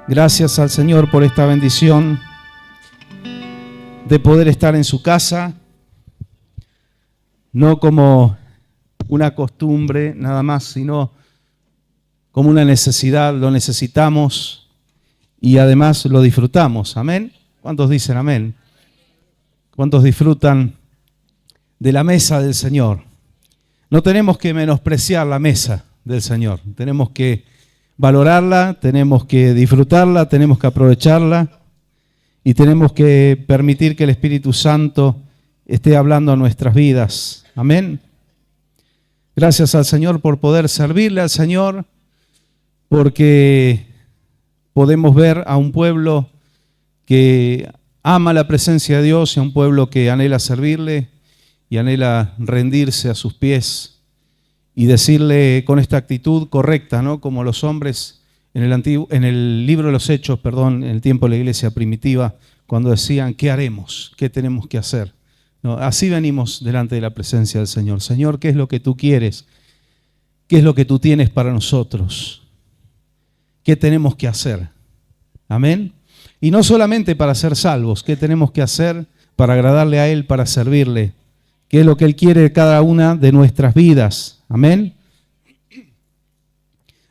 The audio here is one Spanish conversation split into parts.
Gracias al Señor por esta bendición de poder estar en su casa, no como una costumbre nada más, sino como una necesidad. Lo necesitamos y además lo disfrutamos. ¿Amén? ¿Cuántos dicen amén? ¿Cuántos disfrutan de la mesa del Señor? No tenemos que menospreciar la mesa del Señor. Tenemos que valorarla, tenemos que disfrutarla, tenemos que aprovecharla y tenemos que permitir que el Espíritu Santo esté hablando a nuestras vidas. Amén. Gracias al Señor por poder servirle al Señor, porque podemos ver a un pueblo que ama la presencia de Dios y a un pueblo que anhela servirle y anhela rendirse a sus pies y decirle con esta actitud correcta, ¿no? Como los hombres en el libro de los Hechos, en el tiempo de la iglesia primitiva, cuando decían, ¿qué haremos? ¿Qué tenemos que hacer? ¿No? Así venimos delante de la presencia del Señor. Señor, ¿qué es lo que tú quieres? ¿Qué es lo que tú tienes para nosotros? ¿Qué tenemos que hacer? Amén. Y no solamente para ser salvos, ¿qué tenemos que hacer para agradarle a Él, para servirle? ¿Qué es lo que Él quiere de cada una de nuestras vidas? Amén.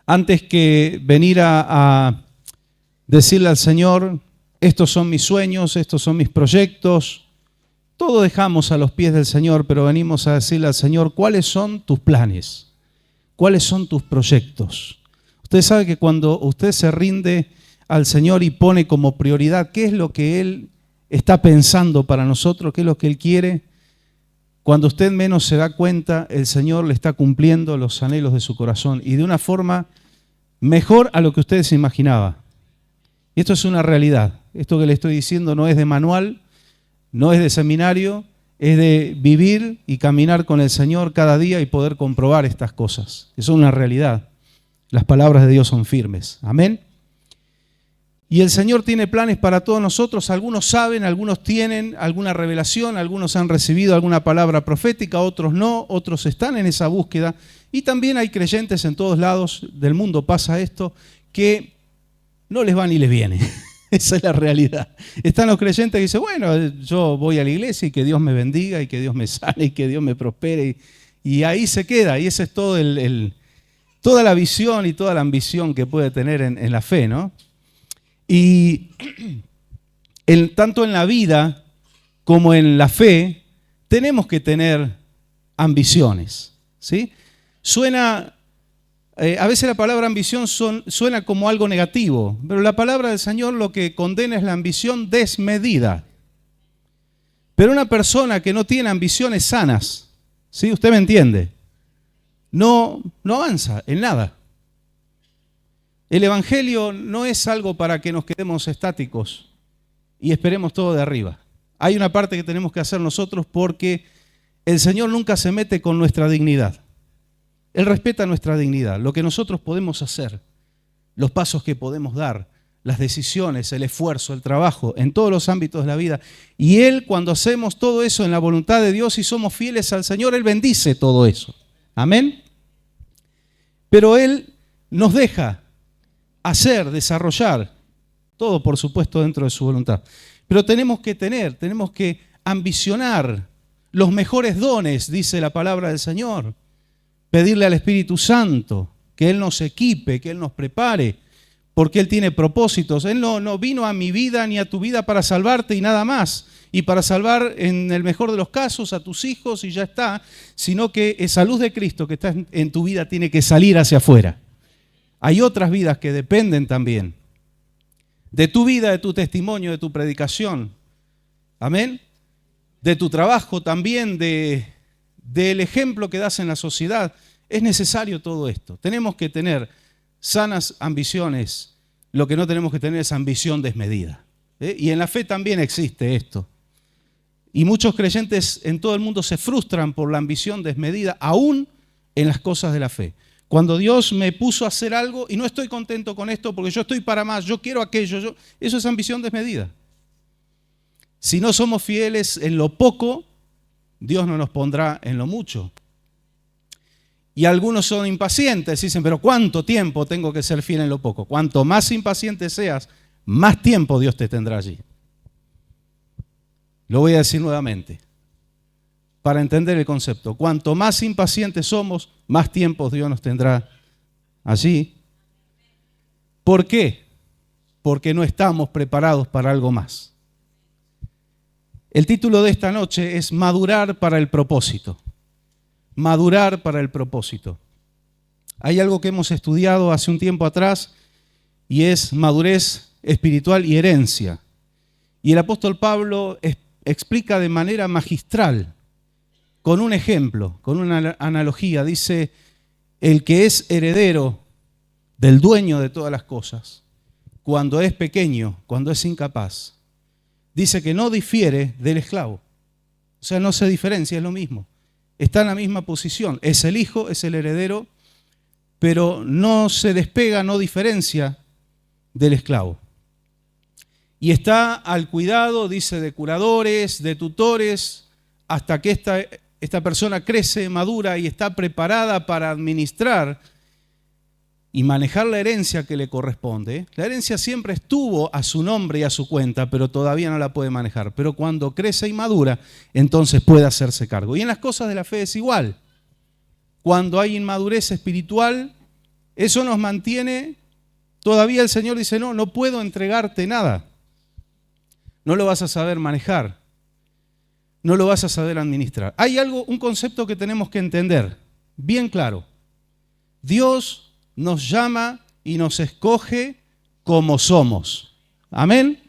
Antes que venir a decirle al Señor, estos son mis sueños, estos son mis proyectos, todo dejamos a los pies del Señor, pero venimos a decirle al Señor, ¿cuáles son tus planes? ¿Cuáles son tus proyectos? Usted sabe que cuando usted se rinde al Señor y pone como prioridad qué es lo que Él está pensando para nosotros, qué es lo que Él quiere, cuando usted menos se da cuenta, el Señor le está cumpliendo los anhelos de su corazón y de una forma mejor a lo que usted se imaginaba. Y esto es una realidad. Esto que le estoy diciendo no es de manual, no es de seminario, es de vivir y caminar con el Señor cada día y poder comprobar estas cosas. Eso es una realidad. Las palabras de Dios son firmes. Amén. Y el Señor tiene planes para todos nosotros. Algunos saben, algunos tienen alguna revelación, algunos han recibido alguna palabra profética, otros no, otros están en esa búsqueda. Y también hay creyentes en todos lados del mundo, pasa esto, que no les va ni les viene. Esa es la realidad. Están los creyentes que dicen, bueno, yo voy a la iglesia y que Dios me bendiga y que Dios me sane y que Dios me prospere. Y ahí se queda, y esa es todo toda la visión y toda la ambición que puede tener en la fe, ¿no? Y tanto en la vida como en la fe tenemos que tener ambiciones, ¿sí? A veces la palabra ambición suena como algo negativo, pero la palabra del Señor lo que condena es la ambición desmedida. Pero una persona que no tiene ambiciones sanas, ¿sí? ¿Usted me entiende? No avanza en nada. El Evangelio no es algo para que nos quedemos estáticos y esperemos todo de arriba. Hay una parte que tenemos que hacer nosotros porque el Señor nunca se mete con nuestra dignidad. Él respeta nuestra dignidad, lo que nosotros podemos hacer, los pasos que podemos dar, las decisiones, el esfuerzo, el trabajo, en todos los ámbitos de la vida. Y Él, cuando hacemos todo eso en la voluntad de Dios y somos fieles al Señor, Él bendice todo eso. Amén. Pero Él nos deja hacer, desarrollar, todo por supuesto dentro de su voluntad. Pero tenemos que ambicionar los mejores dones, dice la palabra del Señor. Pedirle al Espíritu Santo que Él nos equipe, que Él nos prepare, porque Él tiene propósitos. Él no vino a mi vida ni a tu vida para salvarte y nada más, y para salvar en el mejor de los casos a tus hijos y ya está, sino que esa luz de Cristo que está en tu vida tiene que salir hacia afuera. Hay otras vidas que dependen también de tu vida, de tu testimonio, de tu predicación. Amén. De tu trabajo también, del ejemplo que das en la sociedad. Es necesario todo esto. Tenemos que tener sanas ambiciones. Lo que no tenemos que tener es ambición desmedida. Y en la fe también existe esto. Y muchos creyentes en todo el mundo se frustran por la ambición desmedida, aún en las cosas de la fe. Cuando Dios me puso a hacer algo y no estoy contento con esto porque yo estoy para más, yo quiero aquello, eso es ambición desmedida. Si no somos fieles en lo poco, Dios no nos pondrá en lo mucho. Y algunos son impacientes, dicen, pero ¿cuánto tiempo tengo que ser fiel en lo poco? Cuanto más impaciente seas, más tiempo Dios te tendrá allí. Lo voy a decir nuevamente, para entender el concepto. Cuanto más impacientes somos, más tiempo Dios nos tendrá allí. ¿Por qué? Porque no estamos preparados para algo más. El título de esta noche es Madurar para el propósito. Madurar para el propósito. Hay algo que hemos estudiado hace un tiempo atrás y es madurez espiritual y herencia. Y el apóstol Pablo explica de manera magistral, con un ejemplo, con una analogía. Dice, el que es heredero del dueño de todas las cosas, cuando es pequeño, cuando es incapaz, dice que no difiere del esclavo. O sea, no se diferencia, es lo mismo. Está en la misma posición. Es el hijo, es el heredero, pero no se despega, no diferencia del esclavo. Y está al cuidado, dice, de curadores, de tutores, hasta que esta persona crece, madura y está preparada para administrar y manejar la herencia que le corresponde. La herencia siempre estuvo a su nombre y a su cuenta, pero todavía no la puede manejar. Pero cuando crece y madura, entonces puede hacerse cargo. Y en las cosas de la fe es igual. Cuando hay inmadurez espiritual, eso nos mantiene, todavía el Señor dice, no puedo entregarte nada. No lo vas a saber manejar. No lo vas a saber administrar. Hay un concepto que tenemos que entender, bien claro. Dios nos llama y nos escoge como somos. Amén.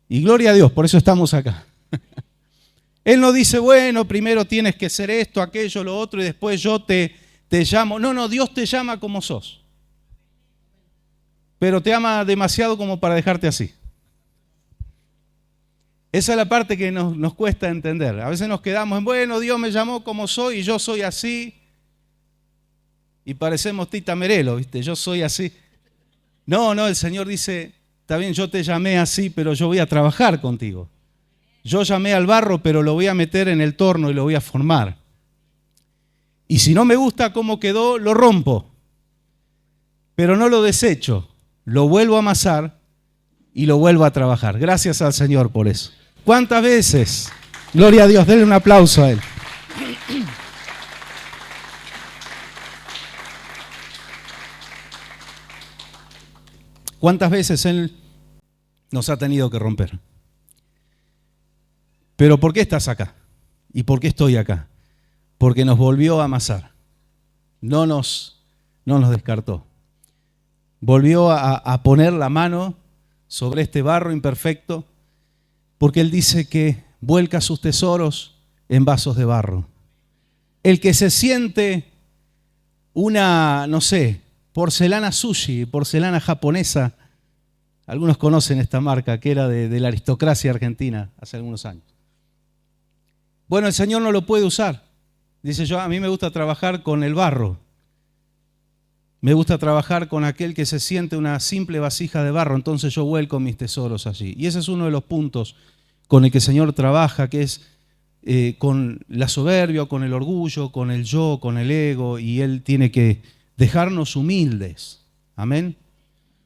Y gloria a Dios, por eso estamos acá. Él no dice, bueno, primero tienes que ser esto, aquello, lo otro, y después yo te llamo. No, Dios te llama como sos. Pero te ama demasiado como para dejarte así. Esa es la parte que nos cuesta entender. A veces nos quedamos en, bueno, Dios me llamó como soy y yo soy así. Y parecemos Tita Merelo, ¿viste? Yo soy así. No, el Señor dice, está bien, yo te llamé así, pero yo voy a trabajar contigo. Yo llamé al barro, pero lo voy a meter en el torno y lo voy a formar. Y si no me gusta cómo quedó, lo rompo. Pero no lo desecho, lo vuelvo a amasar y lo vuelvo a trabajar. Gracias al Señor por eso. ¿Cuántas veces? Gloria a Dios, denle un aplauso a Él. ¿Cuántas veces Él nos ha tenido que romper? Pero ¿por qué estás acá? ¿Y por qué estoy acá? Porque nos volvió a amasar. No nos descartó. Volvió a poner la mano sobre este barro imperfecto, porque Él dice que vuelca sus tesoros en vasos de barro. El que se siente una, porcelana sushi, porcelana japonesa, algunos conocen esta marca que era de la aristocracia argentina hace algunos años. Bueno, el Señor no lo puede usar. Dice a mí me gusta trabajar con el barro. Me gusta trabajar con aquel que se siente una simple vasija de barro, entonces yo vuelco mis tesoros allí. Y ese es uno de los puntos con el que el Señor trabaja, que es con la soberbia, con el orgullo, con el yo, con el ego, y Él tiene que dejarnos humildes. Amén.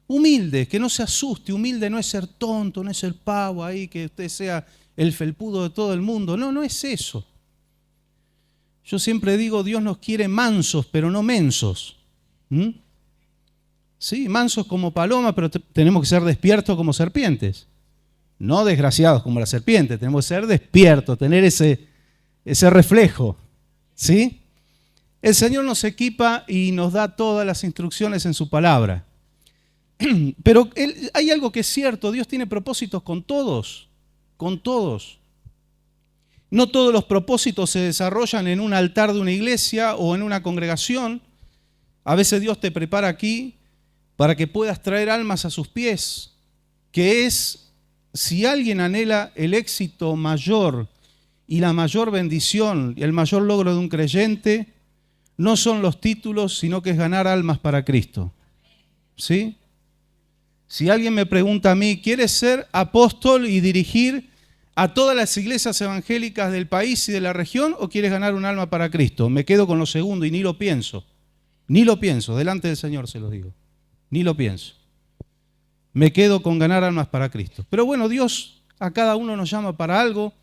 Humilde, que no se asuste. Humilde no es ser tonto, no es ser pavo ahí, que usted sea el felpudo de todo el mundo. No es eso. Yo siempre digo, Dios nos quiere mansos, pero no mensos. Sí, mansos como paloma, pero tenemos que ser despiertos como serpientes. No desgraciados como la serpiente, tenemos que ser despiertos, tener ese reflejo. ¿Sí? El Señor nos equipa y nos da todas las instrucciones en su palabra. Pero hay algo que es cierto, Dios tiene propósitos con todos, con todos. No todos los propósitos se desarrollan en un altar de una iglesia o en una congregación. A veces Dios te prepara aquí para que puedas traer almas a sus pies, que es, si alguien anhela el éxito mayor y la mayor bendición y el mayor logro de un creyente, no son los títulos, sino que es ganar almas para Cristo. ¿Sí? Si alguien me pregunta a mí, ¿quieres ser apóstol y dirigir a todas las iglesias evangélicas del país y de la región o quieres ganar un alma para Cristo? Me quedo con lo segundo y ni lo pienso. Ni lo pienso, delante del Señor se lo digo. Ni lo pienso. Me quedo con ganar almas para Cristo. Pero bueno, Dios a cada uno nos llama para algo.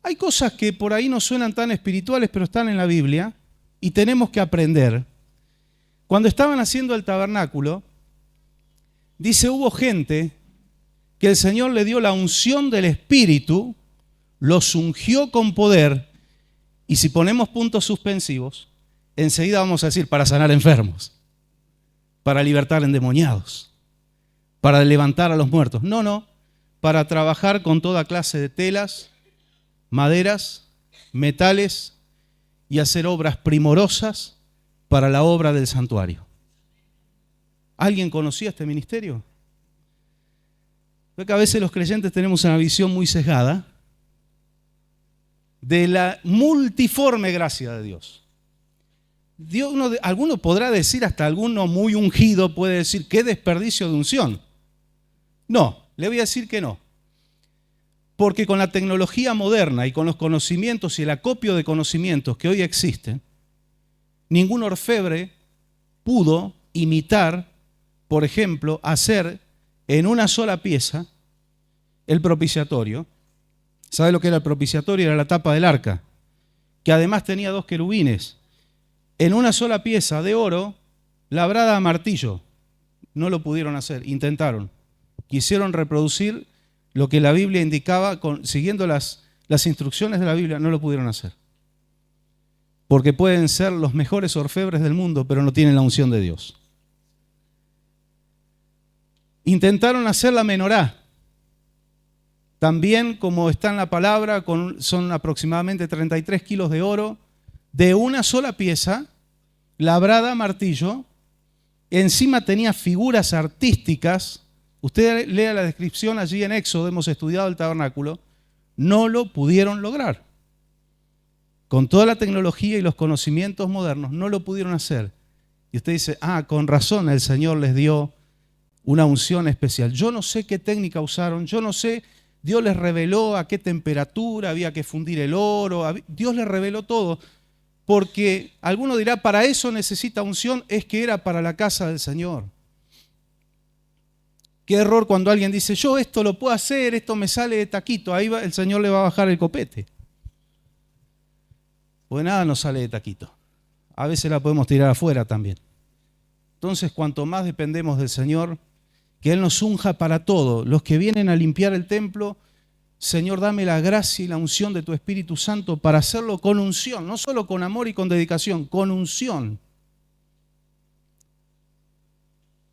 Hay cosas que por ahí no suenan tan espirituales, pero están en la Biblia y tenemos que aprender. Cuando estaban haciendo el tabernáculo, dice, hubo gente que el Señor le dio la unción del Espíritu, los ungió con poder, y si ponemos puntos suspensivos, enseguida vamos a decir, para sanar enfermos, para libertar endemoniados, para levantar a los muertos. No, para trabajar con toda clase de telas, maderas, metales y hacer obras primorosas para la obra del santuario. ¿Alguien conocía este ministerio? Creo que a veces los creyentes tenemos una visión muy sesgada de la multiforme gracia de Dios. Alguno podrá decir, hasta alguno muy ungido puede decir, qué desperdicio de unción. No, le voy a decir que no. Porque con la tecnología moderna y con los conocimientos y el acopio de conocimientos que hoy existen, ningún orfebre pudo imitar, por ejemplo, hacer en una sola pieza el propiciatorio. ¿Sabe lo que era el propiciatorio? Era la tapa del arca, que además tenía 2 querubines. En una sola pieza de oro, labrada a martillo. No lo pudieron hacer, intentaron. Quisieron reproducir lo que la Biblia indicaba, siguiendo las instrucciones de la Biblia, no lo pudieron hacer. Porque pueden ser los mejores orfebres del mundo, pero no tienen la unción de Dios. Intentaron hacer la menorá. También, como está en la palabra, son aproximadamente 33 kilos de oro, de una sola pieza, labrada a martillo. Encima tenía figuras artísticas. Usted lea la descripción allí en Éxodo, hemos estudiado el tabernáculo. No lo pudieron lograr. Con toda la tecnología y los conocimientos modernos, no lo pudieron hacer. Y usted dice, con razón el Señor les dio una unción especial. Yo no sé qué técnica usaron, yo no sé, Dios les reveló a qué temperatura había que fundir el oro, Dios les reveló todo, porque alguno dirá, para eso necesita unción, es que era para la casa del Señor. Qué error cuando alguien dice, yo esto lo puedo hacer, esto me sale de taquito, ahí el Señor le va a bajar el copete. Pues nada nos sale de taquito, a veces la podemos tirar afuera también. Entonces, cuanto más dependemos del Señor, que Él nos unja para todo. Los que vienen a limpiar el templo, Señor, dame la gracia y la unción de tu Espíritu Santo para hacerlo con unción, no solo con amor y con dedicación, con unción.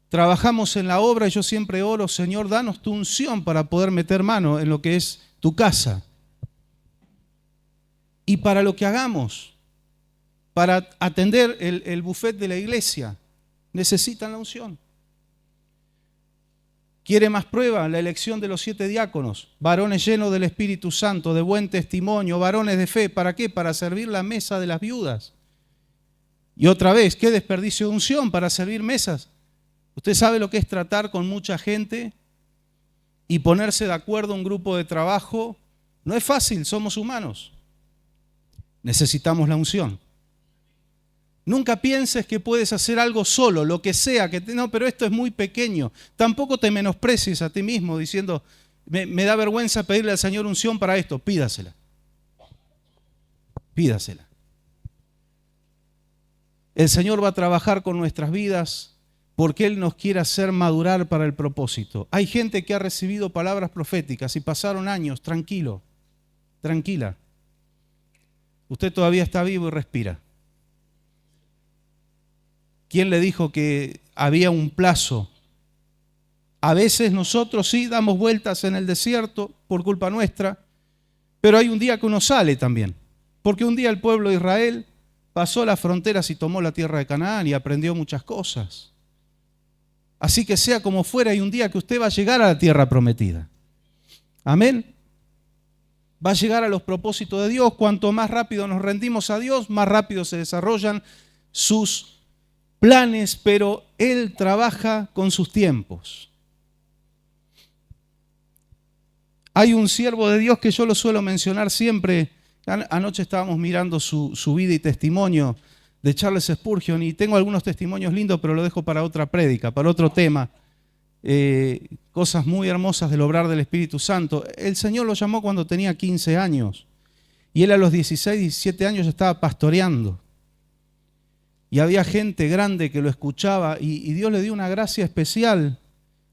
Trabajamos en la obra y yo siempre oro, Señor, danos tu unción para poder meter mano en lo que es tu casa. Y para lo que hagamos, para atender el buffet de la iglesia, necesitan la unción. ¿Quiere más prueba? La elección de los 7 diáconos, varones llenos del Espíritu Santo, de buen testimonio, varones de fe. ¿Para qué? Para servir la mesa de las viudas. Y otra vez, ¿qué desperdicio de unción para servir mesas? Usted sabe lo que es tratar con mucha gente y ponerse de acuerdo un grupo de trabajo. No es fácil, somos humanos. Necesitamos la unción. Nunca pienses que puedes hacer algo solo, lo que sea, no, pero esto es muy pequeño. Tampoco te menosprecies a ti mismo diciendo, me da vergüenza pedirle al Señor unción para esto. Pídasela. Pídasela. El Señor va a trabajar con nuestras vidas porque Él nos quiere hacer madurar para el propósito. Hay gente que ha recibido palabras proféticas y pasaron años, tranquilo, tranquila. Usted todavía está vivo y respira. ¿Quién le dijo que había un plazo? A veces nosotros sí damos vueltas en el desierto por culpa nuestra, pero hay un día que uno sale también. Porque un día el pueblo de Israel pasó las fronteras y tomó la tierra de Canaán y aprendió muchas cosas. Así que sea como fuera, hay un día que usted va a llegar a la tierra prometida. Amén. Va a llegar a los propósitos de Dios. Cuanto más rápido nos rendimos a Dios, más rápido se desarrollan sus planes, pero Él trabaja con sus tiempos. Hay un siervo de Dios que yo lo suelo mencionar siempre. Anoche estábamos mirando su vida y testimonio de Charles Spurgeon y tengo algunos testimonios lindos, pero lo dejo para otra prédica, para otro tema. Cosas muy hermosas del obrar del Espíritu Santo. El Señor lo llamó cuando tenía 15 años y él a los 16, 17 años estaba pastoreando. Y había gente grande que lo escuchaba y Dios le dio una gracia especial.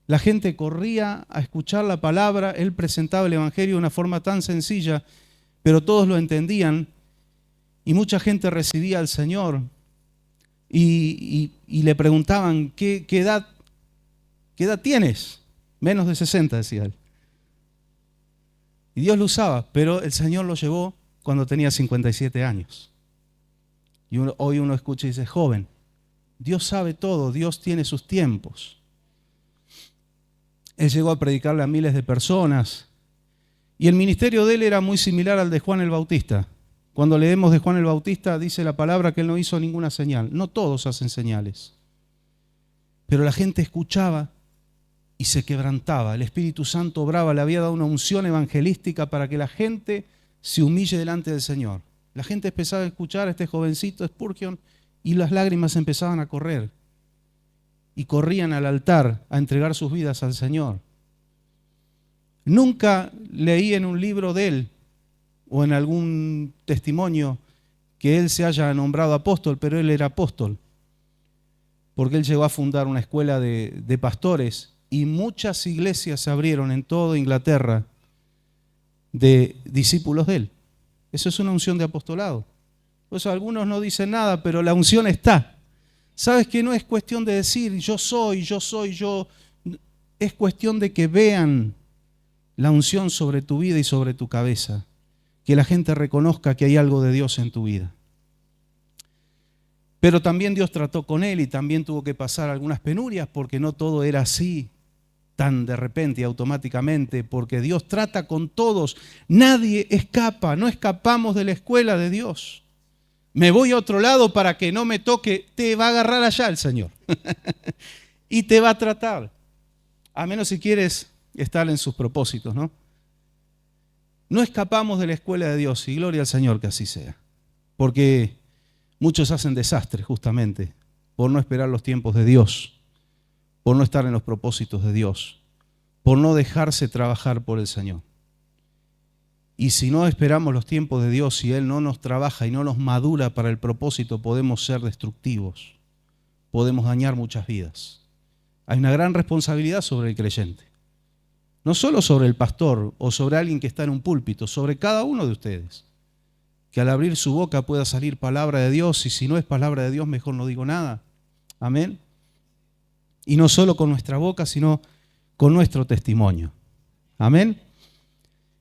La gente corría a escuchar la palabra, él presentaba el Evangelio de una forma tan sencilla, pero todos lo entendían y mucha gente recibía al Señor y le preguntaban, ¿qué edad tienes? Menos de 60, decía él. Y Dios lo usaba, pero el Señor lo llevó cuando tenía 57 años. Y hoy uno escucha y dice, joven, Dios sabe todo, Dios tiene sus tiempos. Él llegó a predicarle a miles de personas. Y el ministerio de él era muy similar al de Juan el Bautista. Cuando leemos de Juan el Bautista, dice la palabra que él no hizo ninguna señal. No todos hacen señales. Pero la gente escuchaba y se quebrantaba. El Espíritu Santo obraba, le había dado una unción evangelística para que la gente se humille delante del Señor. La gente empezaba a escuchar a este jovencito Spurgeon y las lágrimas empezaban a correr. Y corrían al altar a entregar sus vidas al Señor. Nunca leí en un libro de él o en algún testimonio que él se haya nombrado apóstol, pero él era apóstol. Porque él llegó a fundar una escuela de pastores y muchas iglesias se abrieron en toda Inglaterra de discípulos de él. Eso es una unción de apostolado. Por eso algunos no dicen nada, pero la unción está. ¿Sabes que no es cuestión de decir yo soy? Es cuestión de que vean la unción sobre tu vida y sobre tu cabeza. Que la gente reconozca que hay algo de Dios en tu vida. Pero también Dios trató con él y también tuvo que pasar algunas penurias porque no todo era así tan de repente y automáticamente, porque Dios trata con todos. Nadie escapa, no escapamos de la escuela de Dios. Me voy a otro lado para que no me toque, te va a agarrar allá el Señor. Y te va a tratar. A menos si quieres estar en sus propósitos, ¿no? No escapamos de la escuela de Dios y gloria al Señor que así sea. Porque muchos hacen desastres justamente por no esperar los tiempos de Dios, por no estar en los propósitos de Dios, por no dejarse trabajar por el Señor. Y si no esperamos los tiempos de Dios, si Él no nos trabaja y no nos madura para el propósito, podemos ser destructivos, podemos dañar muchas vidas. Hay una gran responsabilidad sobre el creyente. No solo sobre el pastor o sobre alguien que está en un púlpito, sobre cada uno de ustedes. Que al abrir su boca pueda salir palabra de Dios y si no es palabra de Dios, mejor no digo nada. Amén. Y no solo con nuestra boca, sino con nuestro testimonio. Amén.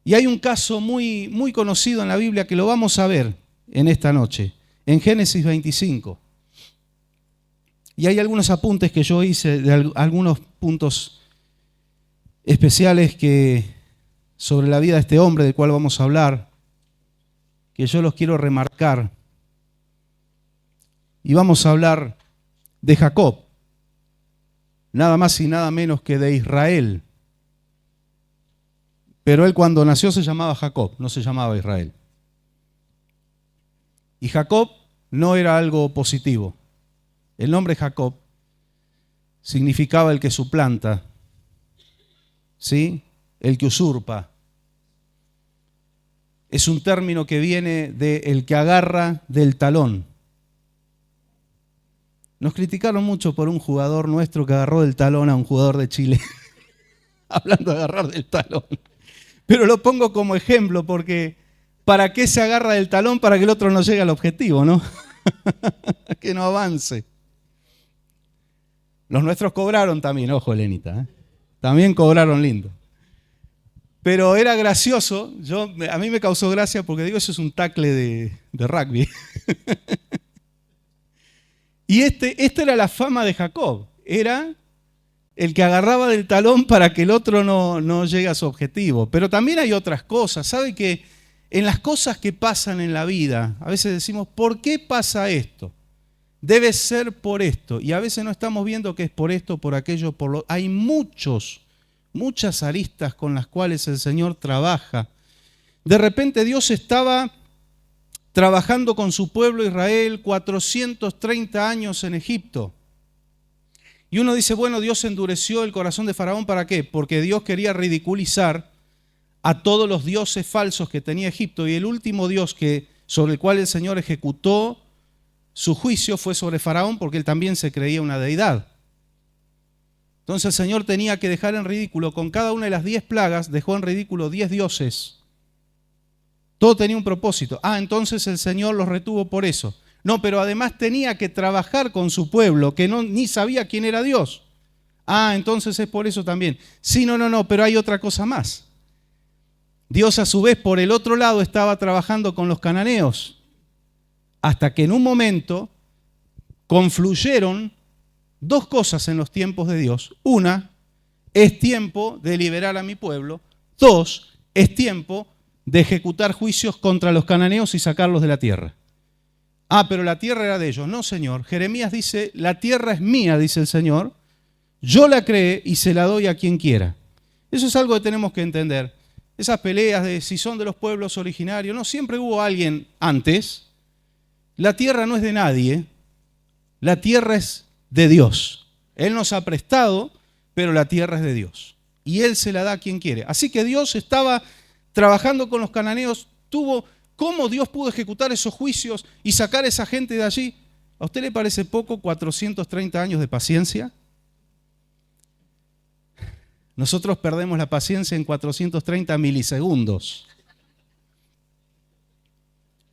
Y hay un caso muy, muy conocido en la Biblia que lo vamos a ver en esta noche, en Génesis 25. Y hay algunos apuntes que yo hice de algunos puntos especiales sobre la vida de este hombre del cual vamos a hablar, que yo los quiero remarcar. Y vamos a hablar de Jacob, nada más y nada menos que de Israel. Pero él cuando nació se llamaba Jacob, no se llamaba Israel. Y Jacob no era algo positivo. El nombre Jacob significaba el que suplanta, ¿sí? El que usurpa. Es un término que viene de el que agarra del talón. Nos criticaron mucho por un jugador nuestro que agarró del talón a un jugador de Chile. Hablando de agarrar del talón. Pero lo pongo como ejemplo porque ¿para qué se agarra del talón? Para que el otro no llegue al objetivo, ¿no? Que no avance. Los nuestros cobraron también, ojo, Elenita, ¿eh? También cobraron lindo. Pero era gracioso, a mí me causó gracia porque digo, eso es un tackle de rugby. Y esta era la fama de Jacob, era el que agarraba del talón para que el otro no llegue a su objetivo. Pero también hay otras cosas, ¿sabe que en las cosas que pasan en la vida, a veces decimos, ¿por qué pasa esto? Debe ser por esto. Y a veces no estamos viendo que es por esto, por aquello, por lo... Hay muchos muchas aristas con las cuales el Señor trabaja. De repente Dios estaba trabajando con su pueblo Israel 430 años en Egipto. Y uno dice, bueno, Dios endureció el corazón de Faraón, ¿para qué? Porque Dios quería ridiculizar a todos los dioses falsos que tenía Egipto, y el último dios sobre el cual el Señor ejecutó su juicio fue sobre Faraón, porque él también se creía una deidad. Entonces el Señor tenía que dejar en ridículo, con cada una de las 10 plagas, dejó en ridículo 10 dioses. Todo tenía un propósito. Entonces el Señor los retuvo por eso. No, pero además tenía que trabajar con su pueblo, que ni sabía quién era Dios. Entonces es por eso también. Sí, no, pero hay otra cosa más. Dios a su vez por el otro lado estaba trabajando con los cananeos, hasta que en un momento confluyeron dos cosas en los tiempos de Dios. Una, es tiempo de liberar a mi pueblo. Dos, es tiempo de ejecutar juicios contra los cananeos y sacarlos de la tierra. Pero la tierra era de ellos. No, Señor. Jeremías dice, la tierra es mía, dice el Señor. Yo la creé y se la doy a quien quiera. Eso es algo que tenemos que entender. Esas peleas de si son de los pueblos originarios, no, siempre hubo alguien antes. La tierra no es de nadie, la tierra es de Dios. Él nos ha prestado, pero la tierra es de Dios. Y Él se la da a quien quiere. Así que Dios estaba trabajando con los cananeos, ¿cómo Dios pudo ejecutar esos juicios y sacar a esa gente de allí? ¿A usted le parece poco 430 años de paciencia? Nosotros perdemos la paciencia en 430 milisegundos.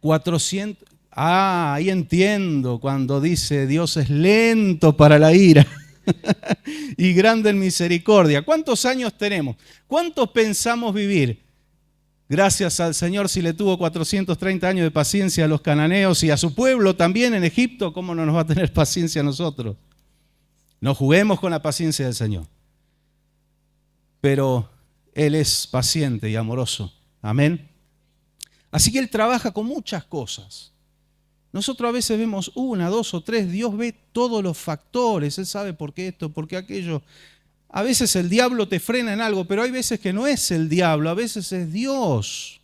400... ahí entiendo cuando dice Dios es lento para la ira y grande en misericordia. ¿Cuántos años tenemos? ¿Cuántos pensamos vivir? Gracias al Señor si le tuvo 430 años de paciencia a los cananeos y a su pueblo también en Egipto, ¿cómo no nos va a tener paciencia a nosotros? No juguemos con la paciencia del Señor. Pero Él es paciente y amoroso. Amén. Así que Él trabaja con muchas cosas. Nosotros a veces vemos una, dos o tres. Dios ve todos los factores. Él sabe por qué esto, por qué aquello. A veces el diablo te frena en algo, pero hay veces que no es el diablo, a veces es Dios.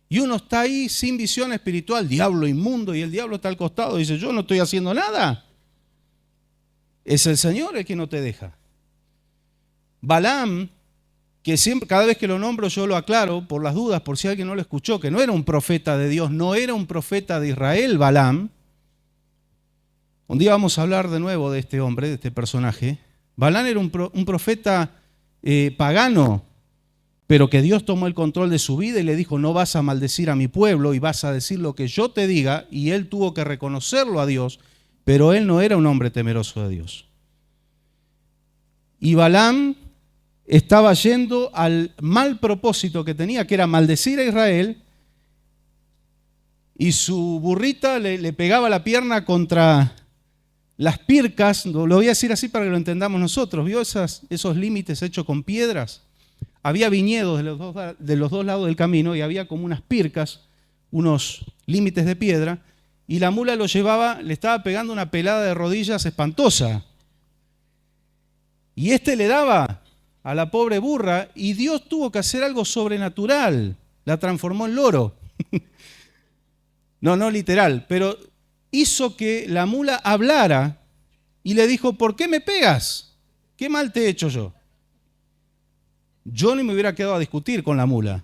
Y uno está ahí sin visión espiritual, diablo inmundo, y el diablo está al costado y dice, yo no estoy haciendo nada. Es el Señor el que no te deja. Balaam, que siempre, cada vez que lo nombro yo lo aclaro por las dudas, por si alguien no lo escuchó, que no era un profeta de Dios, no era un profeta de Israel, Balaam. Un día vamos a hablar de nuevo de este hombre, de este personaje. Balaam era un profeta pagano, pero que Dios tomó el control de su vida y le dijo, no vas a maldecir a mi pueblo y vas a decir lo que yo te diga, y él tuvo que reconocerlo a Dios, pero él no era un hombre temeroso de Dios. Y Balaam estaba yendo al mal propósito que tenía, que era maldecir a Israel, y su burrita le pegaba la pierna contra las pircas, lo voy a decir así para que lo entendamos nosotros. ¿Vio esos límites hechos con piedras? Había viñedos de los dos lados del camino y había como unas pircas, unos límites de piedra, y la mula lo llevaba, le estaba pegando una pelada de rodillas espantosa. Y le daba a la pobre burra y Dios tuvo que hacer algo sobrenatural. La transformó en loro. No literal, pero hizo que la mula hablara y le dijo, ¿por qué me pegas? ¿Qué mal te he hecho yo? Yo ni me hubiera quedado a discutir con la mula.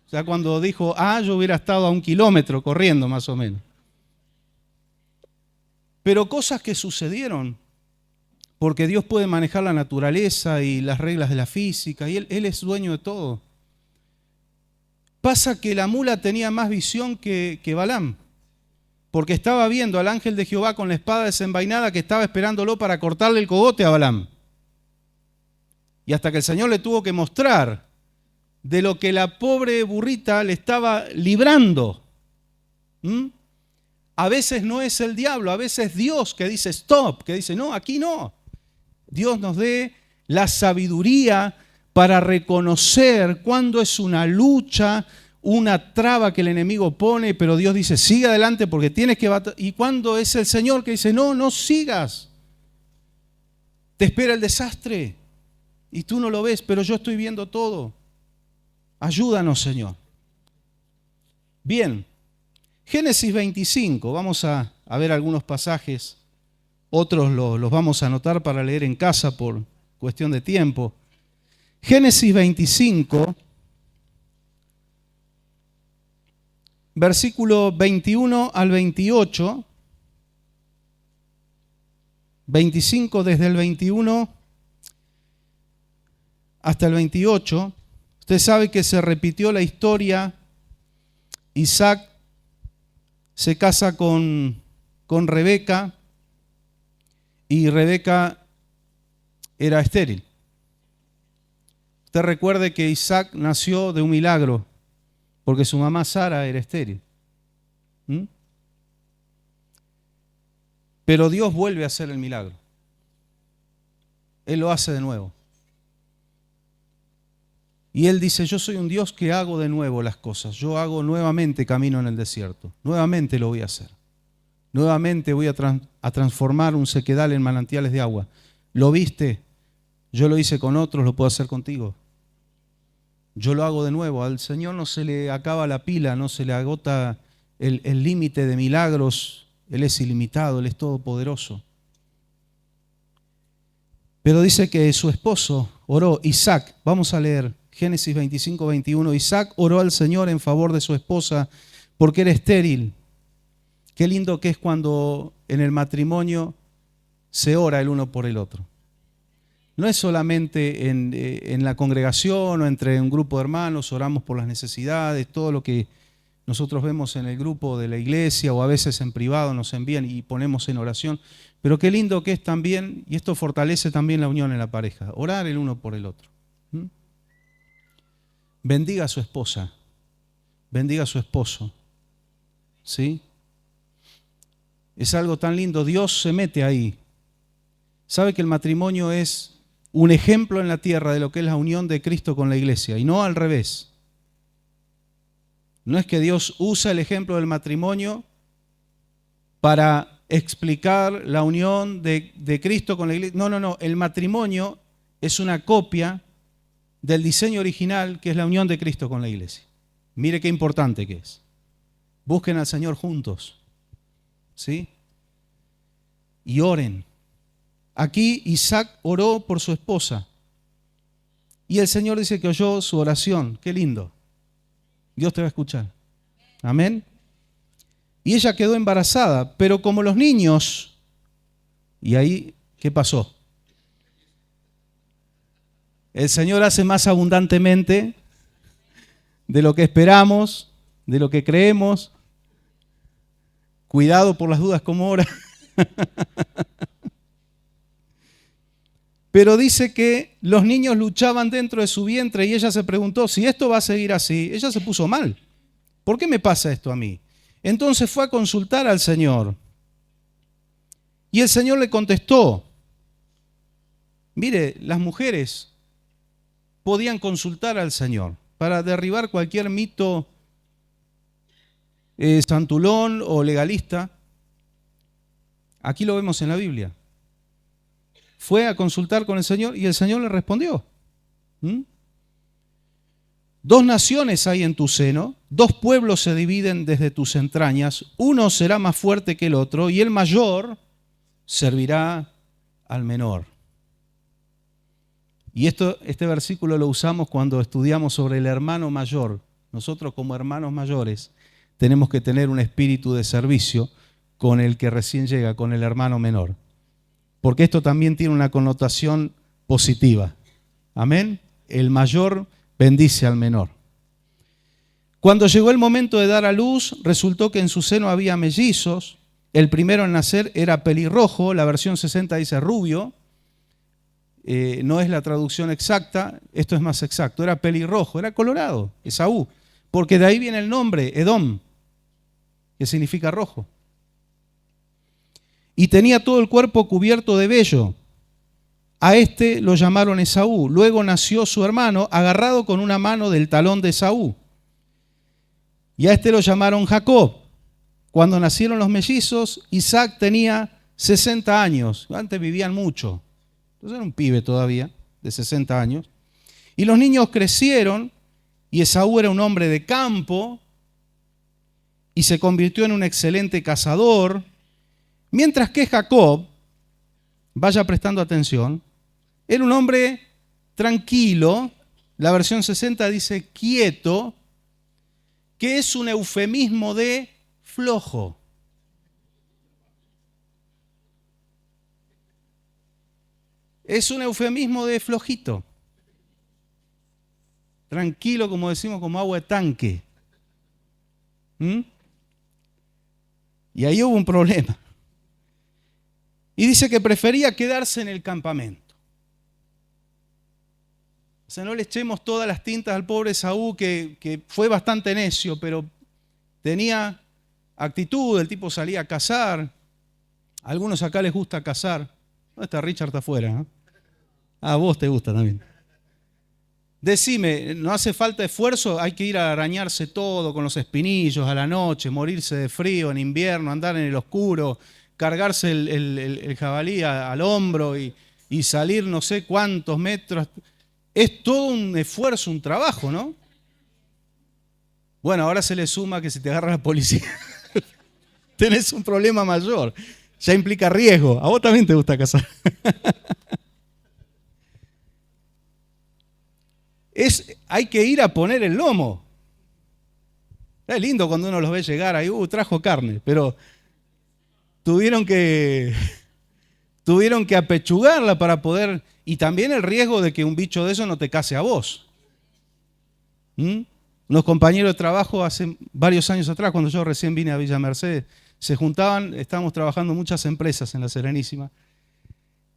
O sea, cuando dijo, yo hubiera estado a 1 kilómetro corriendo más o menos. Pero cosas que sucedieron, porque Dios puede manejar la naturaleza y las reglas de la física, y Él es dueño de todo. Pasa que la mula tenía más visión que Balaam, porque estaba viendo al ángel de Jehová con la espada desenvainada que estaba esperándolo para cortarle el cogote a Balaam. Y hasta que el Señor le tuvo que mostrar de lo que la pobre burrita le estaba librando. A veces no es el diablo, a veces es Dios que dice stop, que dice no, aquí no. Dios nos dé la sabiduría para reconocer cuándo es una lucha, una traba que el enemigo pone, pero Dios dice, sigue adelante porque tienes que batallar. Y cuando es el Señor que dice, no sigas. Te espera el desastre. y tú no lo ves, pero yo estoy viendo todo. Ayúdanos, Señor. Bien, Génesis 25, vamos a ver algunos pasajes, otros los vamos a anotar para leer en casa por cuestión de tiempo. Génesis 25, versículo 21 al 28, 25 desde el 21 hasta el 28. Usted sabe que se repitió la historia. Isaac se casa con Rebeca y Rebeca era estéril. Usted recuerde que Isaac nació de un milagro porque su mamá Sara era estéril. Pero Dios vuelve a hacer el milagro. Él lo hace de nuevo. Y Él dice, yo soy un Dios que hago de nuevo las cosas. Yo hago nuevamente camino en el desierto. Nuevamente lo voy a hacer. Nuevamente voy a transformar un sequedal en manantiales de agua. ¿Lo viste? Yo lo hice con otros, lo puedo hacer contigo. Yo lo hago de nuevo. Al Señor no se le acaba la pila, no se le agota el límite de milagros. Él es ilimitado, Él es todopoderoso. Pero dice que su esposo oró, Isaac, vamos a leer Génesis 25, 21. Isaac oró al Señor en favor de su esposa porque era estéril. Qué lindo que es cuando en el matrimonio se ora el uno por el otro. No es solamente en la congregación o entre un grupo de hermanos, oramos por las necesidades, todo lo que nosotros vemos en el grupo de la iglesia o a veces en privado nos envían y ponemos en oración. Pero qué lindo que es también, y esto fortalece también la unión en la pareja, orar el uno por el otro. Bendiga a su esposa, bendiga a su esposo. ¿Sí? Es algo tan lindo, Dios se mete ahí. Sabe que el matrimonio es un ejemplo en la tierra de lo que es la unión de Cristo con la iglesia, y no al revés. No es que Dios usa el ejemplo del matrimonio para explicar la unión de Cristo con la iglesia. No, no, no. El matrimonio es una copia del diseño original que es la unión de Cristo con la iglesia. Mire qué importante que es. Busquen al Señor juntos. ¿Sí? Y oren. Aquí Isaac oró por su esposa. Y el Señor dice que oyó su oración. Qué lindo. Dios te va a escuchar. Amén. Y ella quedó embarazada, pero como los niños, y ahí, ¿qué pasó? El Señor hace más abundantemente de lo que esperamos, de lo que creemos. Cuidado por las dudas como ora. Pero dice que los niños luchaban dentro de su vientre y ella se preguntó, si esto va a seguir así, ella se puso mal. ¿Por qué me pasa esto a mí? Entonces fue a consultar al Señor. Y el Señor le contestó. Mire, las mujeres podían consultar al Señor para derribar cualquier mito santulón o legalista. Aquí lo vemos en la Biblia. Fue a consultar con el Señor y el Señor le respondió. Dos naciones hay en tu seno, dos pueblos se dividen desde tus entrañas, uno será más fuerte que el otro y el mayor servirá al menor. Y este versículo lo usamos cuando estudiamos sobre el hermano mayor. Nosotros como hermanos mayores tenemos que tener un espíritu de servicio con el que recién llega, con el hermano menor. Porque esto también tiene una connotación positiva. Amén. El mayor bendice al menor. Cuando llegó el momento de dar a luz, resultó que en su seno había mellizos. El primero en nacer era pelirrojo, la versión 60 dice rubio. No es la traducción exacta, esto es más exacto. Era pelirrojo, era colorado, Esaú. Porque de ahí viene el nombre, Edom, que significa rojo. Y tenía todo el cuerpo cubierto de vello. A este lo llamaron Esaú. Luego nació su hermano agarrado con una mano del talón de Esaú. Y a este lo llamaron Jacob. Cuando nacieron los mellizos, Isaac tenía 60 años. Antes vivían mucho. Entonces era un pibe todavía. de 60 años. Y los niños crecieron, y Esaú era un hombre de campo, y se convirtió en un excelente cazador, mientras que Jacob, vaya prestando atención, era un hombre tranquilo, la versión 60 dice quieto, que es un eufemismo de flojo. Es un eufemismo de flojito. Tranquilo, como decimos, como agua de tanque. Y ahí hubo un problema. Y dice que prefería quedarse en el campamento. O sea, no le echemos todas las tintas al pobre Esaú, que fue bastante necio, pero tenía actitud, el tipo salía a cazar. A algunos acá les gusta cazar. ¿Dónde está Richard? Está afuera, ¿no? A vos te gusta también. Decime, ¿no hace falta esfuerzo? Hay que ir a arañarse todo con los espinillos a la noche, morirse de frío en invierno, andar en el oscuro, cargarse el jabalí al hombro y salir no sé cuántos metros. Es todo un esfuerzo, un trabajo, ¿no? Bueno, ahora se le suma que si te agarra la policía, tenés un problema mayor. Ya implica riesgo. A vos también te gusta cazar. Hay que ir a poner el lomo. Es lindo cuando uno los ve llegar ahí, trajo carne, pero tuvieron que apechugarla para poder, y también el riesgo de que un bicho de eso no te case a vos. Unos compañeros de trabajo hace varios años atrás, cuando yo recién vine a Villa Mercedes, se juntaban, estábamos trabajando en muchas empresas en la Serenísima,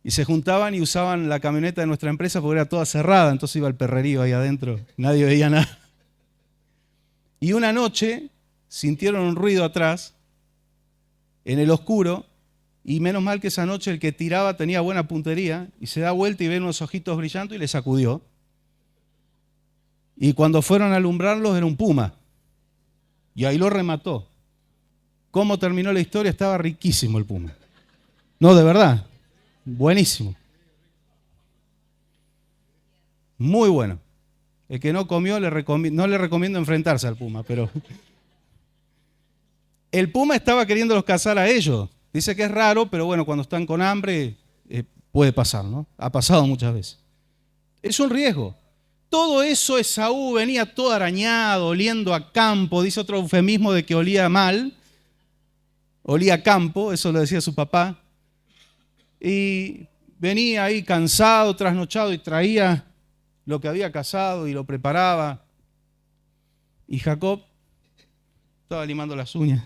y se juntaban y usaban la camioneta de nuestra empresa porque era toda cerrada, entonces iba el perrerío ahí adentro, nadie veía nada. Y una noche sintieron un ruido atrás, en el oscuro, y menos mal que esa noche el que tiraba tenía buena puntería, y se da vuelta y ve unos ojitos brillando y le sacudió. Y cuando fueron a alumbrarlos era un puma, y ahí lo remató. ¿Cómo terminó la historia? Estaba riquísimo el puma. No, de verdad. Buenísimo. Muy bueno. El que no comió, no le recomiendo enfrentarse al puma, pero el puma estaba queriéndolos cazar a ellos. Dice que es raro, pero bueno, cuando están con hambre puede pasar, ¿no? Ha pasado muchas veces. Es un riesgo. Todo eso Esaú venía todo arañado, oliendo a campo, dice otro eufemismo de que olía mal, olía a campo, eso lo decía su papá. Y venía ahí cansado, trasnochado y traía lo que había cazado y lo preparaba. Y Jacob estaba limando las uñas.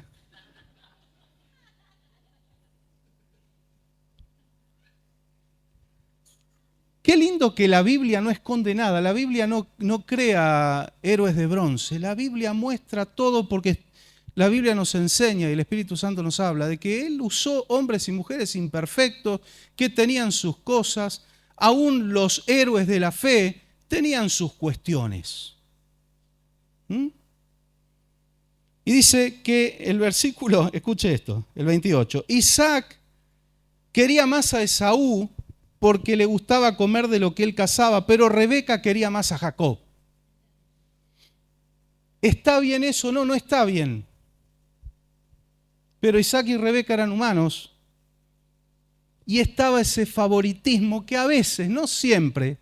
Qué lindo que la Biblia no esconde nada, la Biblia no crea héroes de bronce, la Biblia muestra todo porque la Biblia nos enseña y el Espíritu Santo nos habla de que Él usó hombres y mujeres imperfectos que tenían sus cosas, aún los héroes de la fe tenían sus cuestiones. Y dice que el versículo, escuche esto, el 28, Isaac quería más a Esaú porque le gustaba comer de lo que él cazaba, pero Rebeca quería más a Jacob. ¿Está bien eso? No, no está bien. Pero Isaac y Rebeca eran humanos y estaba ese favoritismo que a veces, no siempre,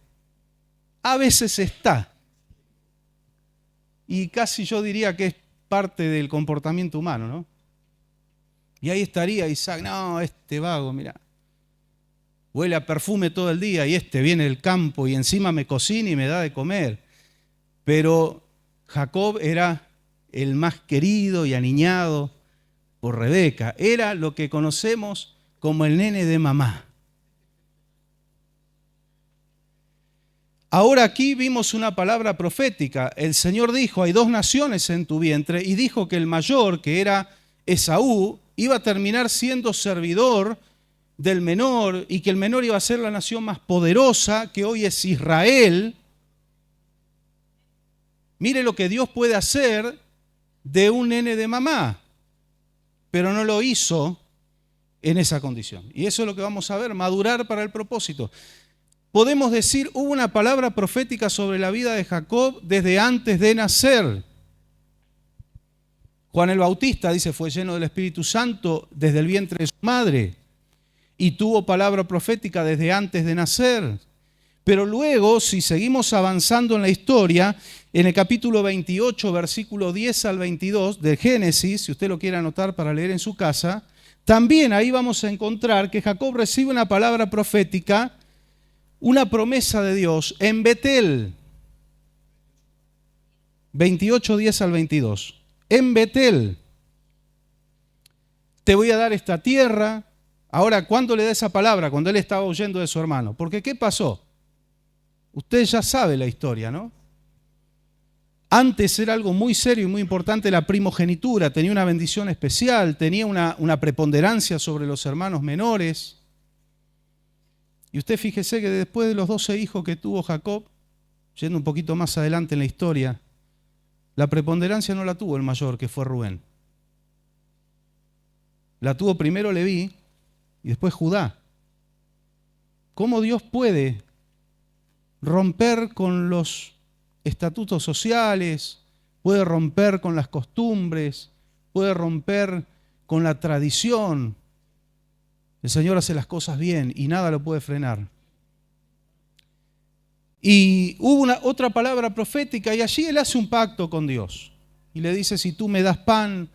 a veces está. Y casi yo diría que es parte del comportamiento humano, ¿no? Y ahí estaría Isaac, no, este vago, mira, huele a perfume todo el día y este viene del campo y encima me cocina y me da de comer. Pero Jacob era el más querido y aniñado por Rebeca. Era lo que conocemos como el nene de mamá. Ahora aquí vimos una palabra profética. El Señor dijo, hay 2 naciones en tu vientre, y dijo que el mayor, que era Esaú, iba a terminar siendo servidor del menor y que el menor iba a ser la nación más poderosa, que hoy es Israel. Mire lo que Dios puede hacer de un nene de mamá, pero no lo hizo en esa condición. Y eso es lo que vamos a ver, madurar para el propósito. podemos decir, hubo una palabra profética sobre la vida de Jacob desde antes de nacer. Juan el Bautista, dice, fue lleno del Espíritu Santo desde el vientre de su madre y tuvo palabra profética desde antes de nacer. Pero luego, si seguimos avanzando en la historia, en el capítulo 28, versículo 10 al 22 del Génesis, si usted lo quiere anotar para leer en su casa, también ahí vamos a encontrar que Jacob recibe una palabra profética, una promesa de Dios en Betel. 28, 10 al 22. En Betel, te voy a dar esta tierra. Ahora, ¿cuándo le da esa palabra? Cuando él estaba huyendo de su hermano. Porque ¿qué pasó? Usted ya sabe la historia, ¿no? Antes era algo muy serio y muy importante la primogenitura. Tenía una bendición especial, tenía una preponderancia sobre los hermanos menores. Y usted fíjese que después de los 12 hijos que tuvo Jacob, yendo un poquito más adelante en la historia, la preponderancia no la tuvo el mayor, que fue Rubén. La tuvo primero Leví y después Judá. ¿Cómo Dios puede romper con los estatutos sociales, puede romper con las costumbres, puede romper con la tradición? El Señor hace las cosas bien y nada lo puede frenar. Y hubo otra palabra profética y allí él hace un pacto con Dios. Y le dice, si tú me das pan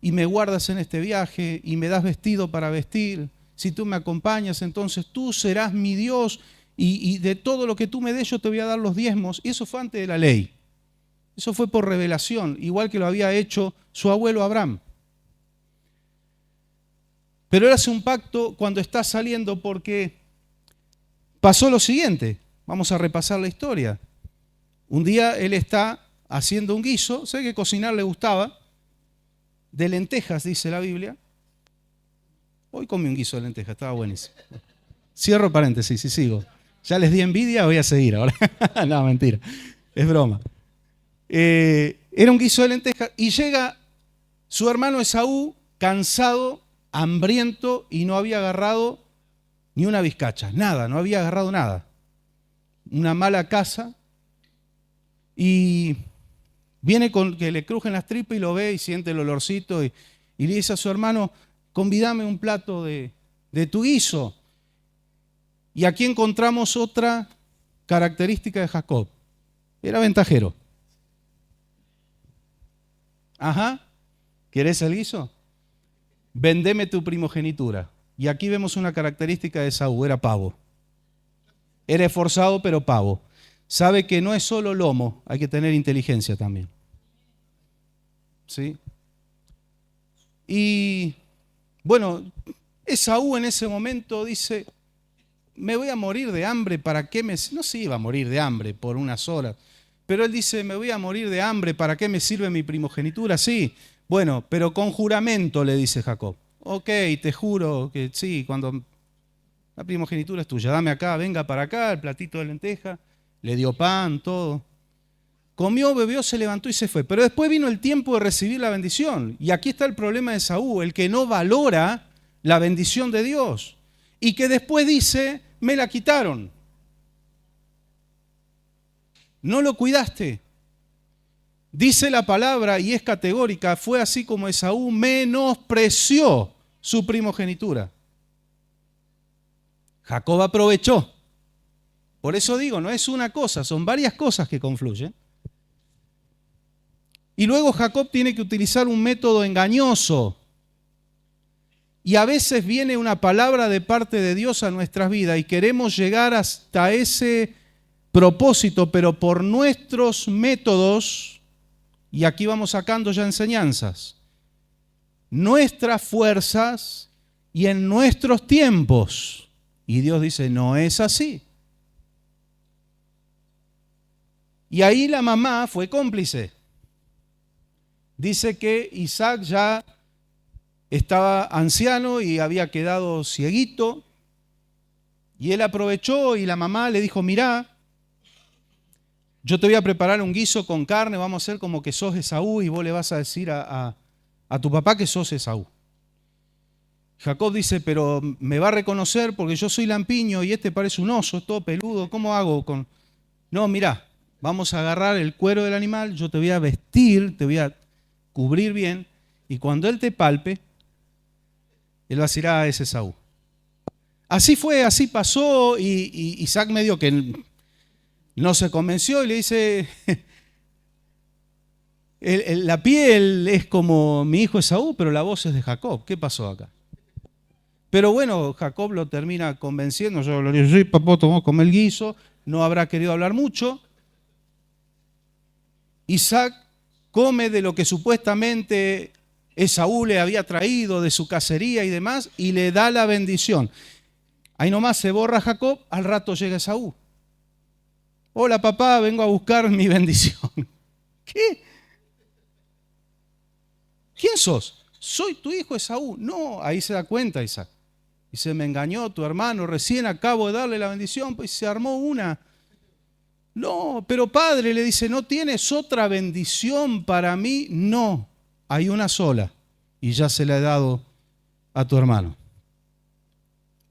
y me guardas en este viaje y me das vestido para vestir, si tú me acompañas, entonces tú serás mi Dios y de todo lo que tú me des yo te voy a dar los diezmos. Y eso fue antes de la ley. Eso fue por revelación, igual que lo había hecho su abuelo Abraham. Pero él hace un pacto cuando está saliendo porque pasó lo siguiente. Vamos a repasar la historia. Un día él está haciendo un guiso, sé que cocinar le gustaba, de lentejas, dice la Biblia. Hoy comí un guiso de lentejas, estaba buenísimo. Cierro paréntesis y sigo. Ya les di envidia, voy a seguir ahora. No, mentira, es broma. Era un guiso de lentejas y llega su hermano Esaú, cansado, hambriento y no había agarrado ni una vizcacha, nada, no había agarrado nada. Una mala caza y viene con que le crujen las tripas y lo ve y siente el olorcito y le dice a su hermano, convídame un plato de tu guiso. Y aquí encontramos otra característica de Jacob. Era ventajero. Ajá, ¿querés el guiso? Vendeme tu primogenitura. Y aquí vemos una característica de Esaú, era pavo. Era esforzado pero pavo. Sabe que no es solo lomo, hay que tener inteligencia también. ¿Sí? Y bueno, Esaú en ese momento dice, me voy a morir de hambre, ¿para qué me...? No se iba a morir de hambre por unas horas, pero él dice, me voy a morir de hambre, ¿para qué me sirve mi primogenitura? Sí, bueno, pero con juramento, le dice Jacob. Ok, te juro que sí, cuando... La primogenitura es tuya, dame acá, venga para acá, el platito de lenteja, le dio pan, todo. Comió, bebió, se levantó y se fue. Pero después vino el tiempo de recibir la bendición. Y aquí está el problema de Esaú, el que no valora la bendición de Dios. Y que después dice, me la quitaron. No lo cuidaste. Dice la palabra, y es categórica, fue así como Esaú menospreció su primogenitura. Jacob aprovechó. Por eso digo, no es una cosa, son varias cosas que confluyen. Y luego Jacob tiene que utilizar un método engañoso. Y a veces viene una palabra de parte de Dios a nuestras vidas y queremos llegar hasta ese propósito, pero por nuestros métodos, y aquí vamos sacando ya enseñanzas, nuestras fuerzas y en nuestros tiempos. Y Dios dice, no es así. Y ahí la mamá fue cómplice. Dice que Isaac ya estaba anciano y había quedado cieguito. Y él aprovechó y la mamá le dijo, mirá, yo te voy a preparar un guiso con carne, vamos a hacer como que sos Esaú y vos le vas a decir a tu papá que sos Esaú. Jacob dice, pero me va a reconocer porque yo soy lampiño y este parece un oso, es todo peludo, ¿cómo hago con...? No, mirá, vamos a agarrar el cuero del animal, yo te voy a vestir, te voy a cubrir bien, y cuando él te palpe, él va a decir, ese es Esaú. Así fue, así pasó, y Isaac medio que no se convenció y le dice, la piel es como mi hijo Esaú, pero la voz es de Jacob. ¿Qué pasó acá? Pero bueno, Jacob lo termina convenciendo. Yo le digo, sí, papá, tomó como el guiso, no habrá querido hablar mucho. Isaac come de lo que supuestamente Esaú le había traído de su cacería y demás, y le da la bendición. Ahí nomás se borra Jacob, al rato llega Esaú. Hola papá, vengo a buscar mi bendición. ¿Qué? ¿Quién sos? Soy tu hijo Esaú. No, ahí se da cuenta Isaac. Dice, me engañó tu hermano, recién acabo de darle la bendición, pues se armó una. No, pero padre, le dice, ¿no tienes otra bendición para mí? No, hay una sola y ya se la he dado a tu hermano.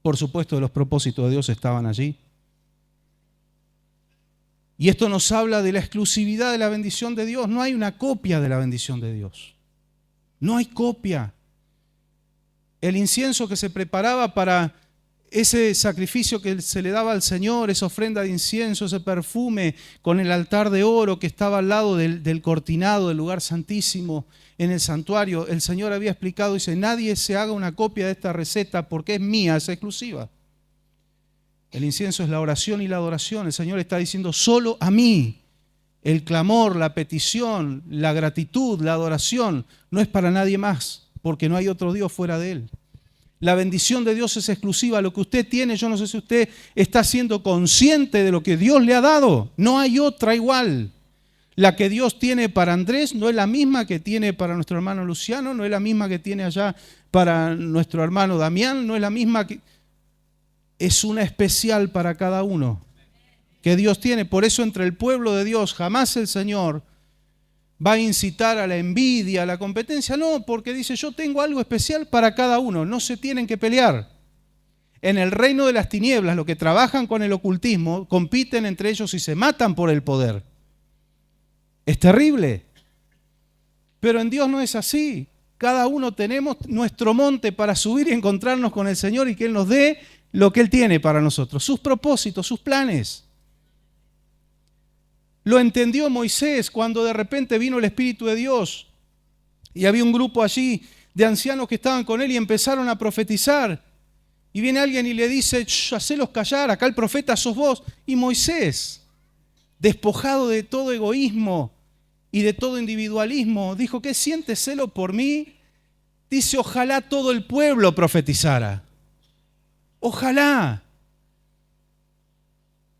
Por supuesto, los propósitos de Dios estaban allí. Y esto nos habla de la exclusividad de la bendición de Dios. No hay una copia de la bendición de Dios. No hay copia. El incienso que se preparaba para ese sacrificio que se le daba al Señor, esa ofrenda de incienso, ese perfume con el altar de oro que estaba al lado del cortinado del lugar santísimo en el santuario, el Señor había explicado, dice, nadie se haga una copia de esta receta porque es mía, es exclusiva. El incienso es la oración y la adoración. El Señor está diciendo, solo a mí. El clamor, la petición, la gratitud, la adoración, no es para nadie más, porque no hay otro Dios fuera de Él. La bendición de Dios es exclusiva. Lo que usted tiene, yo no sé si usted está siendo consciente de lo que Dios le ha dado. No hay otra igual. La que Dios tiene para Andrés no es la misma que tiene para nuestro hermano Luciano, no es la misma que tiene allá para nuestro hermano Damián, no es la misma que... Es una especial para cada uno que Dios tiene. Por eso entre el pueblo de Dios jamás el Señor va a incitar a la envidia, a la competencia. No, porque dice, yo tengo algo especial para cada uno. No se tienen que pelear. En el reino de las tinieblas, los que trabajan con el ocultismo, compiten entre ellos y se matan por el poder. Es terrible. Pero en Dios no es así. Cada uno tenemos nuestro monte para subir y encontrarnos con el Señor y que Él nos dé lo que Él tiene para nosotros, sus propósitos, sus planes. Lo entendió Moisés cuando de repente vino el Espíritu de Dios y había un grupo allí de ancianos que estaban con él y empezaron a profetizar. Y viene alguien y le dice, hacelos callar, acá el profeta sos vos. Y Moisés, despojado de todo egoísmo y de todo individualismo, dijo, ¿qué sientes celo por mí? Dice, ojalá todo el pueblo profetizara. Ojalá.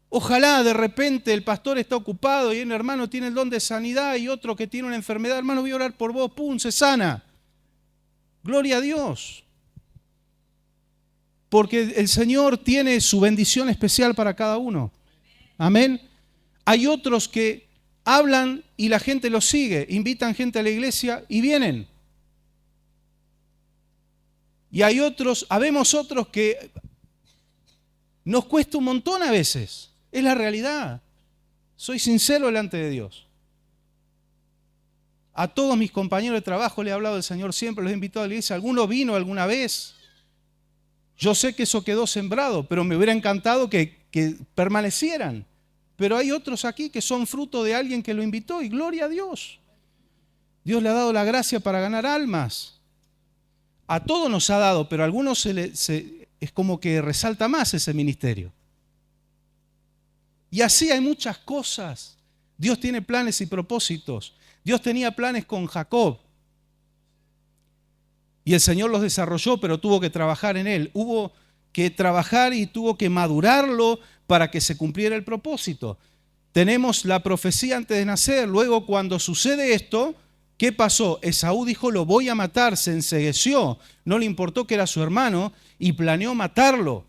Ojalá de repente el pastor está ocupado y un hermano tiene el don de sanidad y otro que tiene una enfermedad. Hermano, voy a orar por vos, pum, se sana. Gloria a Dios. Porque el Señor tiene su bendición especial para cada uno. Amén. Hay otros que hablan y la gente los sigue, invitan gente a la iglesia y vienen. Y hay otros, habemos otros que nos cuesta un montón a veces. Es la realidad. Soy sincero delante de Dios. A todos mis compañeros de trabajo le he hablado del Señor siempre, los he invitado a la iglesia. ¿Alguno vino alguna vez? Yo sé que eso quedó sembrado, pero me hubiera encantado que permanecieran. Pero hay otros aquí que son fruto de alguien que lo invitó y gloria a Dios. Dios le ha dado la gracia para ganar almas. A todos nos ha dado, pero a algunos es como que resalta más ese ministerio. Y así hay muchas cosas. Dios tiene planes y propósitos. Dios tenía planes con Jacob. Y el Señor los desarrolló, pero tuvo que trabajar en él. Hubo que trabajar y tuvo que madurarlo para que se cumpliera el propósito. Tenemos la profecía antes de nacer. Luego, cuando sucede esto, ¿qué pasó? Esaú dijo, lo voy a matar, se encegueció. No le importó que era su hermano y planeó matarlo.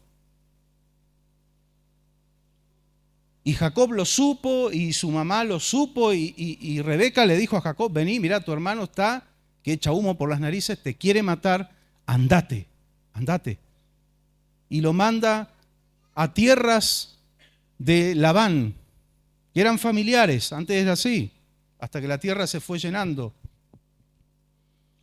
Y Jacob lo supo y su mamá lo supo y Rebeca le dijo a Jacob, vení, mirá, tu hermano está que echa humo por las narices, te quiere matar, andate, andate. Y lo manda a tierras de Labán, que eran familiares, antes era así, hasta que la tierra se fue llenando.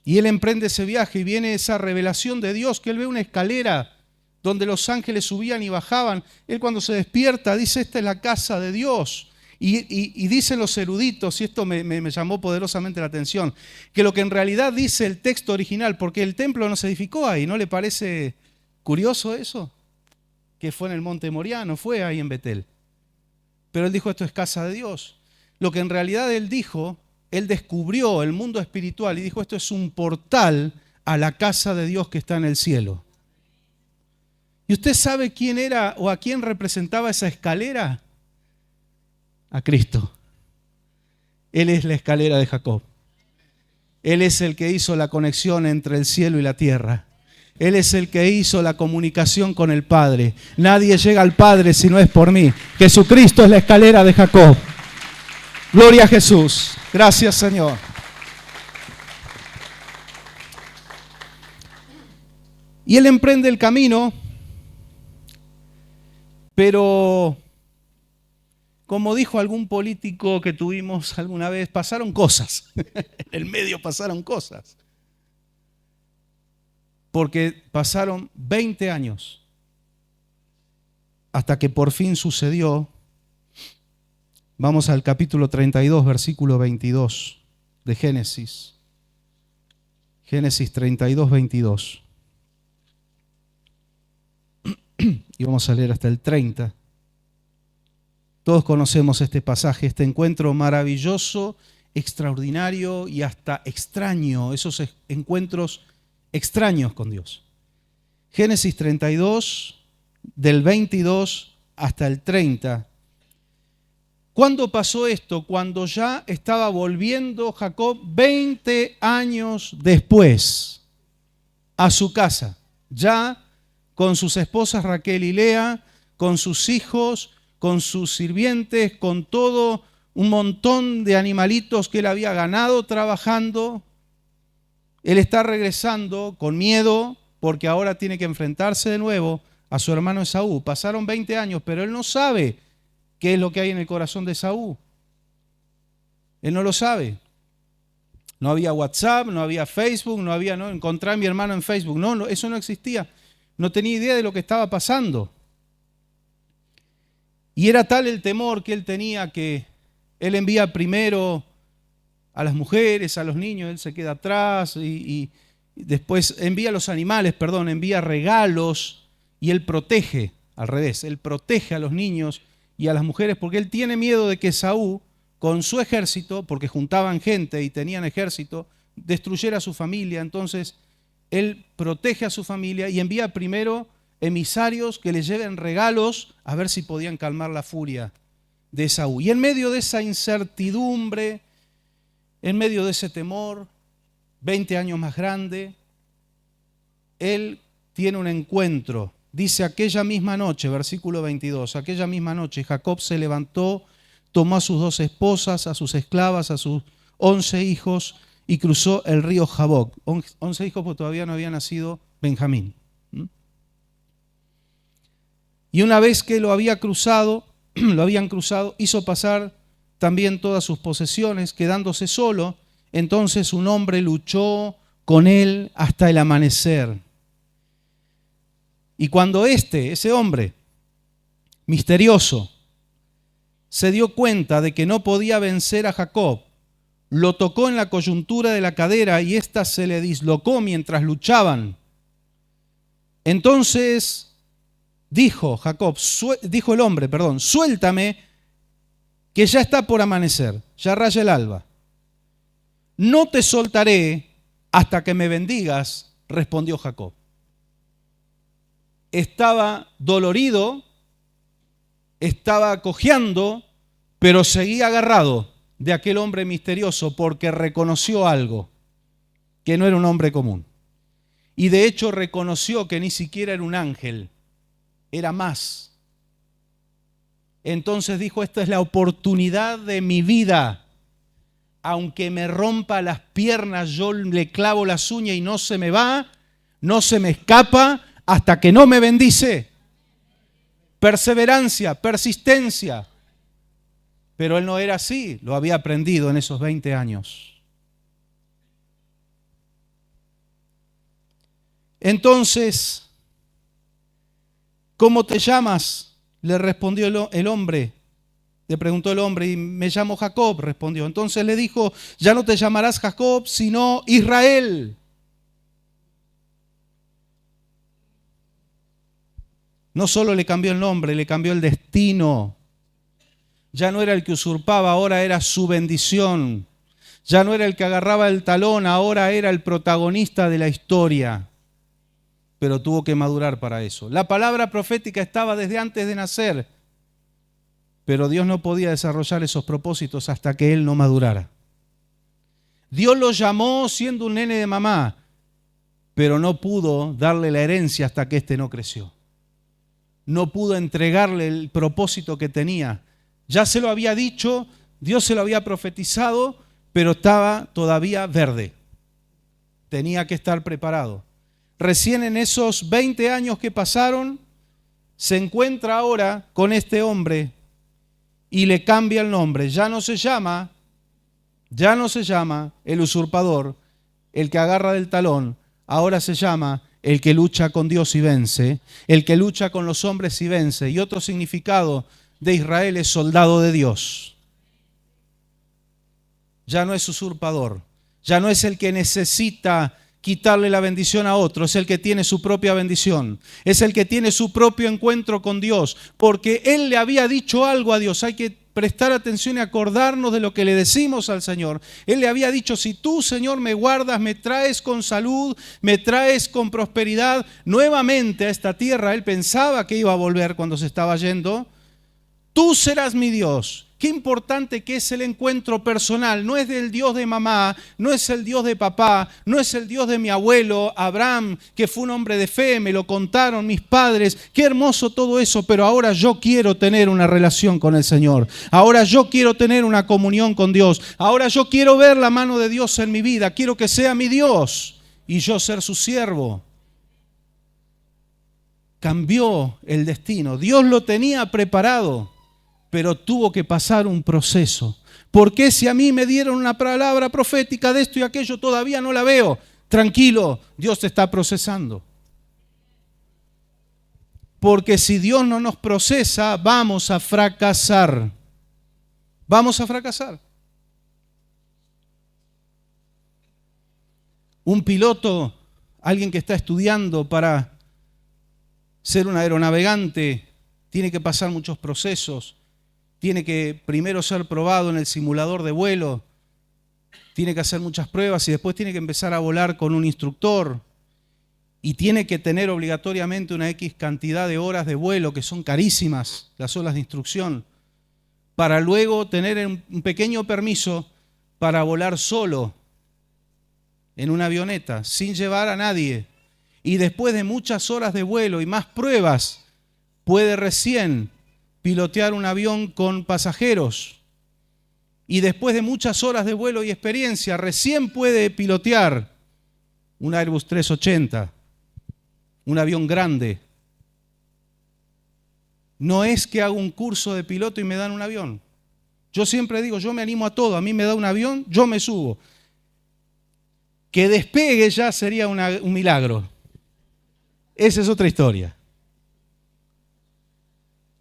Y él emprende ese viaje y viene esa revelación de Dios, que él ve una escalera donde los ángeles subían y bajaban. Él cuando se despierta dice, esta es la casa de Dios. Y dicen los eruditos, y esto me llamó poderosamente la atención, que lo que en realidad dice el texto original, porque el templo no se edificó ahí, ¿no le parece curioso eso? Que fue en el monte Moriah, no fue ahí en Betel. Pero él dijo, esto es casa de Dios. Lo que en realidad él dijo, él descubrió el mundo espiritual y dijo, esto es un portal a la casa de Dios que está en el cielo. ¿Y usted sabe quién era o a quién representaba esa escalera? A Cristo. Él es la escalera de Jacob. Él es el que hizo la conexión entre el cielo y la tierra. Él es el que hizo la comunicación con el Padre. Nadie llega al Padre si no es por mí. Jesucristo es la escalera de Jacob. Gloria a Jesús. Gracias, Señor. Y él emprende el camino, pero como dijo algún político que tuvimos alguna vez, pasaron cosas. En el medio pasaron cosas. Porque pasaron 20 años hasta que por fin sucedió. Vamos al capítulo 32, versículo 22 de Génesis. Génesis 32, 22. Y vamos a leer hasta el 30. Todos conocemos este pasaje, este encuentro maravilloso, extraordinario y hasta extraño, esos encuentros extraños con Dios. Génesis 32, del 22 hasta el 30. ¿Cuándo pasó esto? Cuando ya estaba volviendo Jacob 20 años después a su casa, ya con sus esposas Raquel y Lea, con sus hijos, con sus sirvientes, con todo un montón de animalitos que él había ganado trabajando. Él está regresando con miedo porque ahora tiene que enfrentarse de nuevo a su hermano Esaú. Pasaron 20 años, pero él no sabe qué es lo que hay en el corazón de Esaú. Él no lo sabe. No había WhatsApp, no había Facebook, no había, no, encontré a mi hermano en Facebook. No, eso no existía. No tenía idea de lo que estaba pasando. Y era tal el temor que él tenía que él envía primero a las mujeres, a los niños, él se queda atrás y después envía a los animales, envía regalos y él protege, al revés, él protege a los niños y a las mujeres porque él tiene miedo de que Esaú, con su ejército, porque juntaban gente y tenían ejército, destruyera a su familia. Entonces él protege a su familia y envía primero emisarios que le lleven regalos a ver si podían calmar la furia de Esaú. Y en medio de esa incertidumbre, en medio de ese temor, 20 años más grande, él tiene un encuentro. Dice, aquella misma noche, versículo 22, aquella misma noche Jacob se levantó, tomó a sus 2 esposas, a sus esclavas, a sus 11 hijos y cruzó el río Jaboc. 11 hijos porque todavía no había nacido Benjamín. Y una vez que lo habían cruzado, hizo pasar también todas sus posesiones, quedándose solo. Entonces un hombre luchó con él hasta el amanecer. Y cuando ese hombre misterioso, se dio cuenta de que no podía vencer a Jacob, lo tocó en la coyuntura de la cadera y ésta se le dislocó mientras luchaban. Entonces dijo el hombre, suéltame, que ya está por amanecer, ya raya el alba. No te soltaré hasta que me bendigas, respondió Jacob. Estaba dolorido, estaba cojeando, pero seguía agarrado de aquel hombre misterioso porque reconoció algo, que no era un hombre común. Y de hecho reconoció que ni siquiera era un ángel, era más. Entonces dijo, esta es la oportunidad de mi vida. Aunque me rompa las piernas, yo le clavo las uñas y no se me va, no se me escapa hasta que no me bendice. Perseverancia, persistencia. Pero él no era así, lo había aprendido en esos 20 años. Entonces, ¿cómo te llamas?, le respondió el hombre. Le preguntó el hombre, y me llamo Jacob, respondió. Entonces le dijo, ya no te llamarás Jacob, sino Israel. No solo le cambió el nombre, le cambió el destino. Ya no era el que usurpaba, ahora era su bendición. Ya no era el que agarraba el talón, ahora era el protagonista de la historia. Pero tuvo que madurar para eso. La palabra profética estaba desde antes de nacer, pero Dios no podía desarrollar esos propósitos hasta que él no madurara. Dios lo llamó siendo un nene de mamá, pero no pudo darle la herencia hasta que éste no creció. No pudo entregarle el propósito que tenía. Ya se lo había dicho, Dios se lo había profetizado, pero estaba todavía verde. Tenía que estar preparado. Recién en esos 20 años que pasaron, se encuentra ahora con este hombre y le cambia el nombre. Ya no se llama el usurpador, el que agarra del talón. Ahora se llama el que lucha con Dios y vence, el que lucha con los hombres y vence. Y otro significado de Israel es soldado de Dios. Ya no es usurpador, ya no es el que necesita quitarle la bendición a otro, es el que tiene su propia bendición, es el que tiene su propio encuentro con Dios, porque él le había dicho algo a Dios. Hay que prestar atención y acordarnos de lo que le decimos al Señor. Él le había dicho, si tú, Señor, me guardas, me traes con salud, me traes con prosperidad nuevamente a esta tierra. Él pensaba que iba a volver cuando se estaba yendo. Tú serás mi Dios. Qué importante que es el encuentro personal. No es del Dios de mamá, no es el Dios de papá, no es el Dios de mi abuelo Abraham, que fue un hombre de fe, me lo contaron mis padres. Qué hermoso todo eso, pero ahora yo quiero tener una relación con el Señor. Ahora yo quiero tener una comunión con Dios. Ahora yo quiero ver la mano de Dios en mi vida. Quiero que sea mi Dios y yo ser su siervo. Cambió el destino. Dios lo tenía preparado, pero tuvo que pasar un proceso. ¿Por qué si a mí me dieron una palabra profética de esto y aquello todavía no la veo? Tranquilo, Dios te está procesando. Porque si Dios no nos procesa, vamos a fracasar. Vamos a fracasar. Un piloto, alguien que está estudiando para ser un aeronavegante, tiene que pasar muchos procesos. Tiene que primero ser probado en el simulador de vuelo, tiene que hacer muchas pruebas y después tiene que empezar a volar con un instructor y tiene que tener obligatoriamente una X cantidad de horas de vuelo, que son carísimas las horas de instrucción, para luego tener un pequeño permiso para volar solo en una avioneta, sin llevar a nadie. Y después de muchas horas de vuelo y más pruebas, puede recién pilotear un avión con pasajeros. Y después de muchas horas de vuelo y experiencia, recién puede pilotear un Airbus 380, un avión grande. No es que haga un curso de piloto y me dan un avión. Yo siempre digo, yo me animo a todo. A mí me da un avión, yo me subo. Que despegue ya sería un milagro. Esa es otra historia.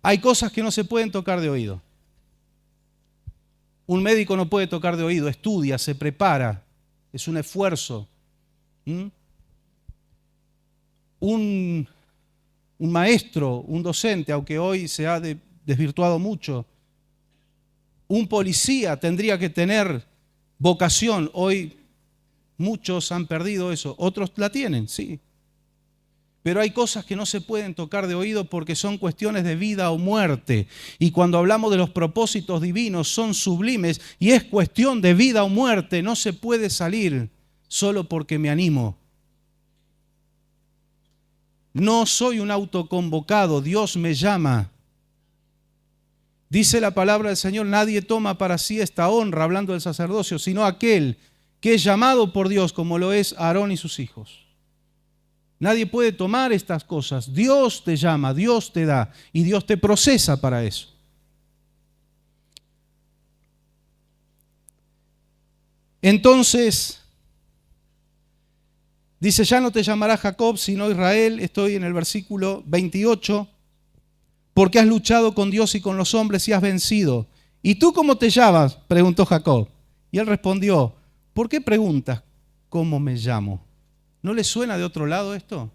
Hay cosas que no se pueden tocar de oído. Un médico no puede tocar de oído, estudia, se prepara, es un esfuerzo. Un maestro, un docente, aunque hoy se ha desvirtuado mucho, un policía tendría que tener vocación. Hoy muchos han perdido eso, otros la tienen, sí. Pero hay cosas que no se pueden tocar de oído porque son cuestiones de vida o muerte. Y cuando hablamos de los propósitos divinos, son sublimes y es cuestión de vida o muerte. No se puede salir solo porque me animo. No soy un autoconvocado, Dios me llama. Dice la palabra del Señor, nadie toma para sí esta honra, hablando del sacerdocio, sino aquel que es llamado por Dios, como lo es Aarón y sus hijos. Nadie puede tomar estas cosas. Dios te llama, Dios te da y Dios te procesa para eso. Entonces, dice, ya no te llamarás Jacob, sino Israel. Estoy en el versículo 28. Porque has luchado con Dios y con los hombres y has vencido. ¿Y tú cómo te llamas?, preguntó Jacob. Y él respondió, ¿por qué preguntas cómo me llamo? ¿No le suena de otro lado esto?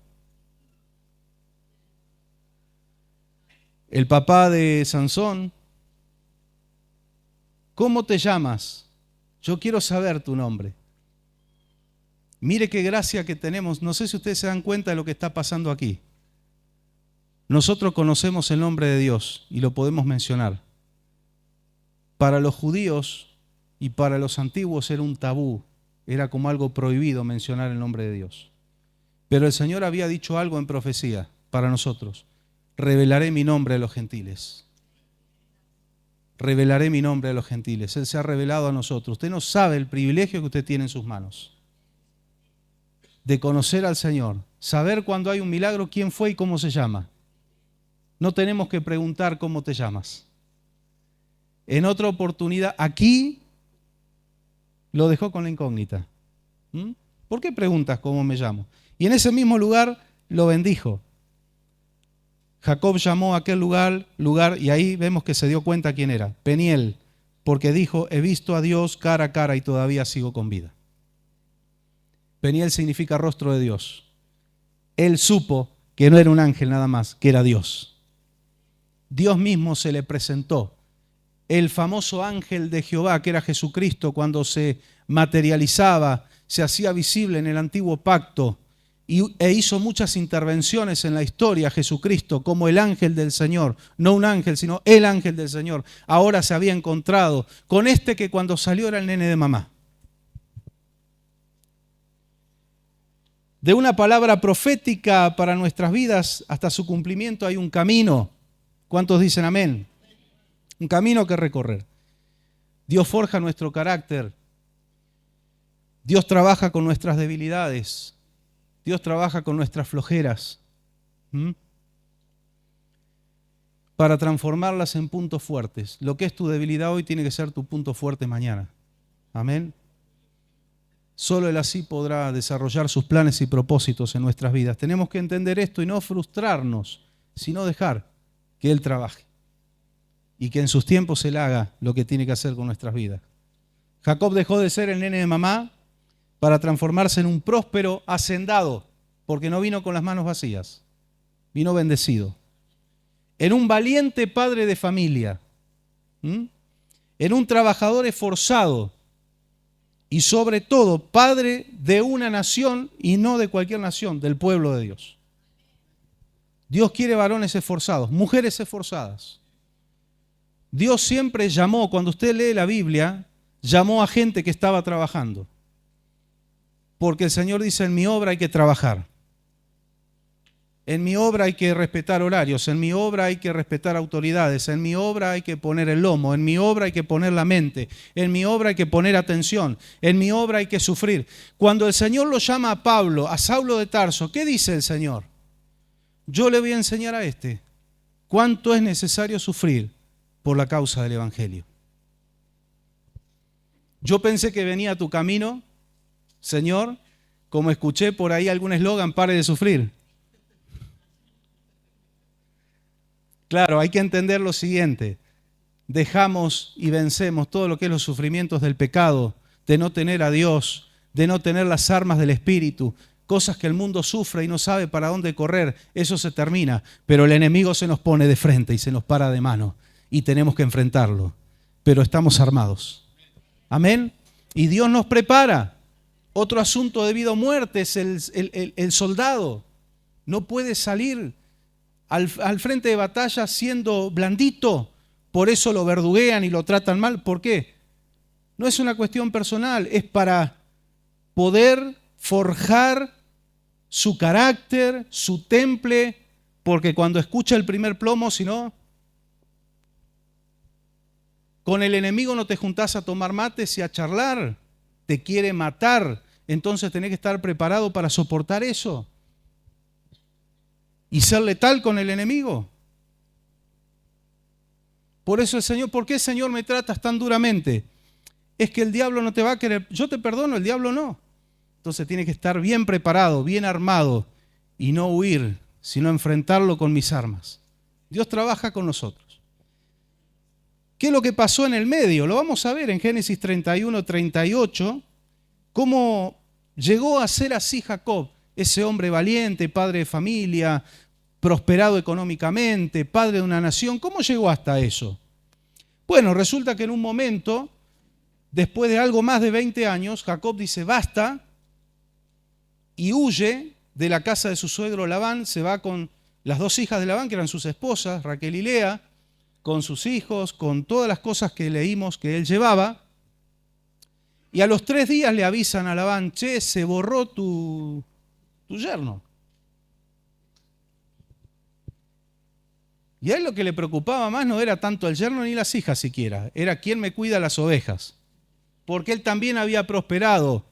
El papá de Sansón, ¿cómo te llamas? Yo quiero saber tu nombre. Mire qué gracia que tenemos. No sé si ustedes se dan cuenta de lo que está pasando aquí. Nosotros conocemos el nombre de Dios y lo podemos mencionar. Para los judíos y para los antiguos era un tabú, era como algo prohibido mencionar el nombre de Dios. Pero el Señor había dicho algo en profecía para nosotros. Revelaré mi nombre a los gentiles. Revelaré mi nombre a los gentiles. Él se ha revelado a nosotros. Usted no sabe el privilegio que usted tiene en sus manos de conocer al Señor, saber cuando hay un milagro quién fue y cómo se llama. No tenemos que preguntar cómo te llamas. En otra oportunidad, aquí lo dejó con la incógnita. ¿Por qué preguntas cómo me llamo? Y en ese mismo lugar lo bendijo. Jacob llamó a aquel lugar, y ahí vemos que se dio cuenta quién era, Peniel, porque dijo, he visto a Dios cara a cara y todavía sigo con vida. Peniel significa rostro de Dios. Él supo que no era un ángel nada más, que era Dios. Dios mismo se le presentó. El famoso ángel de Jehová, que era Jesucristo, cuando se materializaba, se hacía visible en el antiguo pacto e hizo muchas intervenciones en la historia, Jesucristo, como el ángel del Señor, no un ángel, sino el ángel del Señor. Ahora se había encontrado con este que cuando salió era el nene de mamá. De una palabra profética para nuestras vidas hasta su cumplimiento hay un camino. ¿Cuántos dicen amén? Un camino que recorrer. Dios forja nuestro carácter. Dios trabaja con nuestras debilidades. Dios trabaja con nuestras flojeras. Para transformarlas en puntos fuertes. Lo que es tu debilidad hoy tiene que ser tu punto fuerte mañana. Amén. Solo Él así podrá desarrollar sus planes y propósitos en nuestras vidas. Tenemos que entender esto y no frustrarnos, sino dejar que Él trabaje y que en sus tiempos Él haga lo que tiene que hacer con nuestras vidas. Jacob dejó de ser el nene de mamá para transformarse en un próspero hacendado, porque no vino con las manos vacías, vino bendecido. En un valiente padre de familia, en un trabajador esforzado y sobre todo padre de una nación y no de cualquier nación, del pueblo de Dios. Dios quiere varones esforzados, mujeres esforzadas. Dios siempre llamó, cuando usted lee la Biblia, llamó a gente que estaba trabajando. Porque el Señor dice, en mi obra hay que trabajar. En mi obra hay que respetar horarios, en mi obra hay que respetar autoridades, en mi obra hay que poner el lomo, en mi obra hay que poner la mente, en mi obra hay que poner atención, en mi obra hay que sufrir. Cuando el Señor lo llama a Pablo, a Saulo de Tarso, ¿qué dice el Señor? Yo le voy a enseñar a este cuánto es necesario sufrir por la causa del Evangelio. Yo pensé que venía a tu camino, Señor, como escuché por ahí algún eslogan, pare de sufrir. Claro, hay que entender lo siguiente. Dejamos y vencemos todo lo que es los sufrimientos del pecado, de no tener a Dios, de no tener las armas del Espíritu, cosas que el mundo sufre y no sabe para dónde correr. Eso se termina, pero el enemigo se nos pone de frente y se nos para de mano y tenemos que enfrentarlo, pero estamos armados. Amén. Y Dios nos prepara. Otro asunto de vida o muerte es el soldado. No puede salir al frente de batalla siendo blandito, por eso lo verduguean y lo tratan mal. ¿Por qué? No es una cuestión personal, es para poder forjar su carácter, su temple, porque cuando escucha el primer plomo, si no, con el enemigo no te juntás a tomar mates y a charlar, te quiere matar, entonces tenés que estar preparado para soportar eso. y ser letal con el enemigo? Por eso el Señor, ¿por qué, Señor, me tratas tan duramente? Es que el diablo no te va a querer. Yo te perdono, el diablo no. Entonces tiene que estar bien preparado, bien armado y no huir, sino enfrentarlo con mis armas. Dios trabaja con nosotros. ¿Qué es lo que pasó en el medio? Lo vamos a ver en Génesis 31, 38, cómo llegó a ser así Jacob, ese hombre valiente, padre de familia, prosperado económicamente, padre de una nación. ¿Cómo llegó hasta eso? Bueno, resulta que en un momento, después de algo más de 20 años, Jacob dice basta y huye de la casa de su suegro Labán, se va con las dos hijas de Labán, que eran sus esposas, Raquel y Lea, con sus hijos, con todas las cosas que leímos que él llevaba. Y a los 3 días le avisan a Labán, che, se borró tu yerno. Y a él lo que le preocupaba más no era tanto el yerno ni las hijas siquiera, era quién me cuida las ovejas. Porque él también había prosperado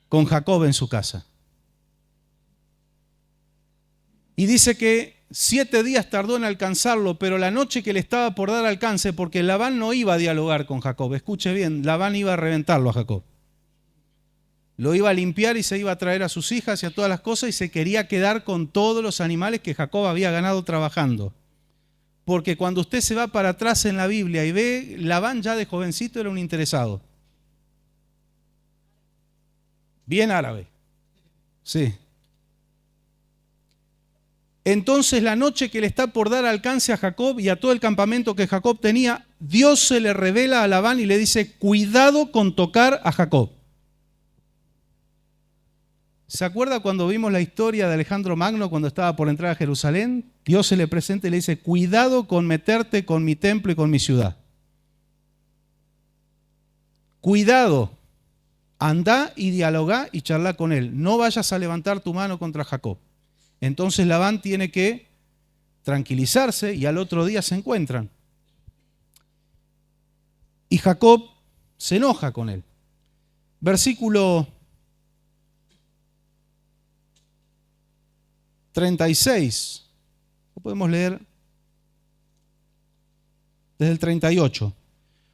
con Jacob en su casa. Y dice que 7 días tardó en alcanzarlo, pero la noche que le estaba por dar alcance, porque Labán no iba a dialogar con Jacob, escuche bien, Labán iba a reventarlo a Jacob. Lo iba a limpiar y se iba a traer a sus hijas y a todas las cosas y se quería quedar con todos los animales que Jacob había ganado trabajando. Porque cuando usted se va para atrás en la Biblia y ve, Labán ya de jovencito era un interesado. Bien árabe. Sí. Entonces la noche que le está por dar alcance a Jacob y a todo el campamento que Jacob tenía, Dios se le revela a Labán y le dice, cuidado con tocar a Jacob. ¿Se acuerda cuando vimos la historia de Alejandro Magno cuando estaba por entrar a Jerusalén? Dios se le presenta y le dice, cuidado con meterte con mi templo y con mi ciudad. Cuidado, andá y dialogá y charlá con él. No vayas a levantar tu mano contra Jacob. Entonces Labán tiene que tranquilizarse y al otro día se encuentran. Y Jacob se enoja con él. Versículo 36. Lo podemos leer desde el 38.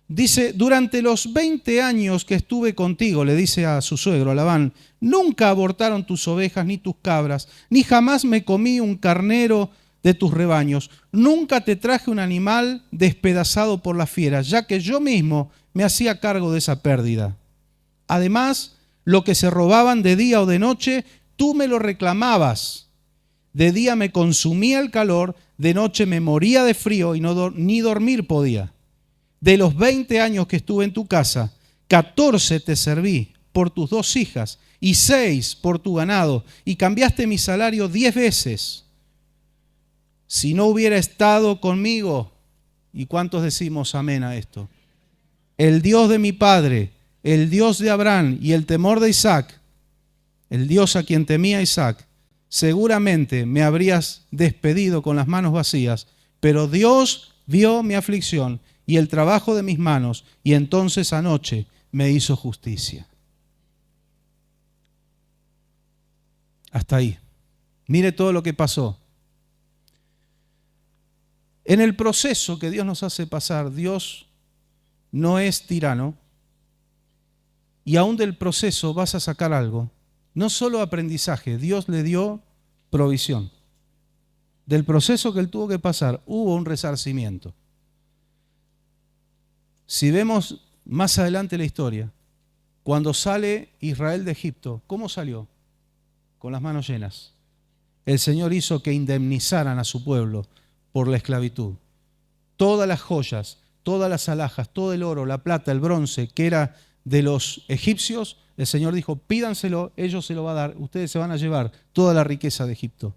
Dice, durante los 20 años que estuve contigo, le dice a su suegro, a Labán, nunca abortaron tus ovejas ni tus cabras, ni jamás me comí un carnero de tus rebaños. Nunca te traje un animal despedazado por las fieras, ya que yo mismo me hacía cargo de esa pérdida. Además, lo que se robaban de día o de noche, tú me lo reclamabas. De día me consumía el calor, de noche me moría de frío y ni dormir podía. De los 20 años que estuve en tu casa, 14 te serví por tus 2 hijas y 6 por tu ganado, y cambiaste mi salario 10 veces. Si no hubiera estado conmigo, ¿y cuántos decimos amén a esto? El Dios de mi padre, el Dios de Abraham y el temor de Isaac, el Dios a quien temía Isaac, seguramente me habrías despedido con las manos vacías, pero Dios vio mi aflicción y el trabajo de mis manos, y entonces anoche me hizo justicia. Hasta ahí. Mire todo lo que pasó. En el proceso que Dios nos hace pasar, Dios no es tirano, y aún del proceso vas a sacar algo. No solo aprendizaje, Dios le dio provisión. Del proceso que él tuvo que pasar, hubo un resarcimiento. Si vemos más adelante la historia, cuando sale Israel de Egipto, ¿cómo salió? Con las manos llenas. El Señor hizo que indemnizaran a su pueblo por la esclavitud. Todas las joyas, todas las alhajas, todo el oro, la plata, el bronce que era de los egipcios, el Señor dijo, pídanselo, ellos se lo va a dar, ustedes se van a llevar toda la riqueza de Egipto.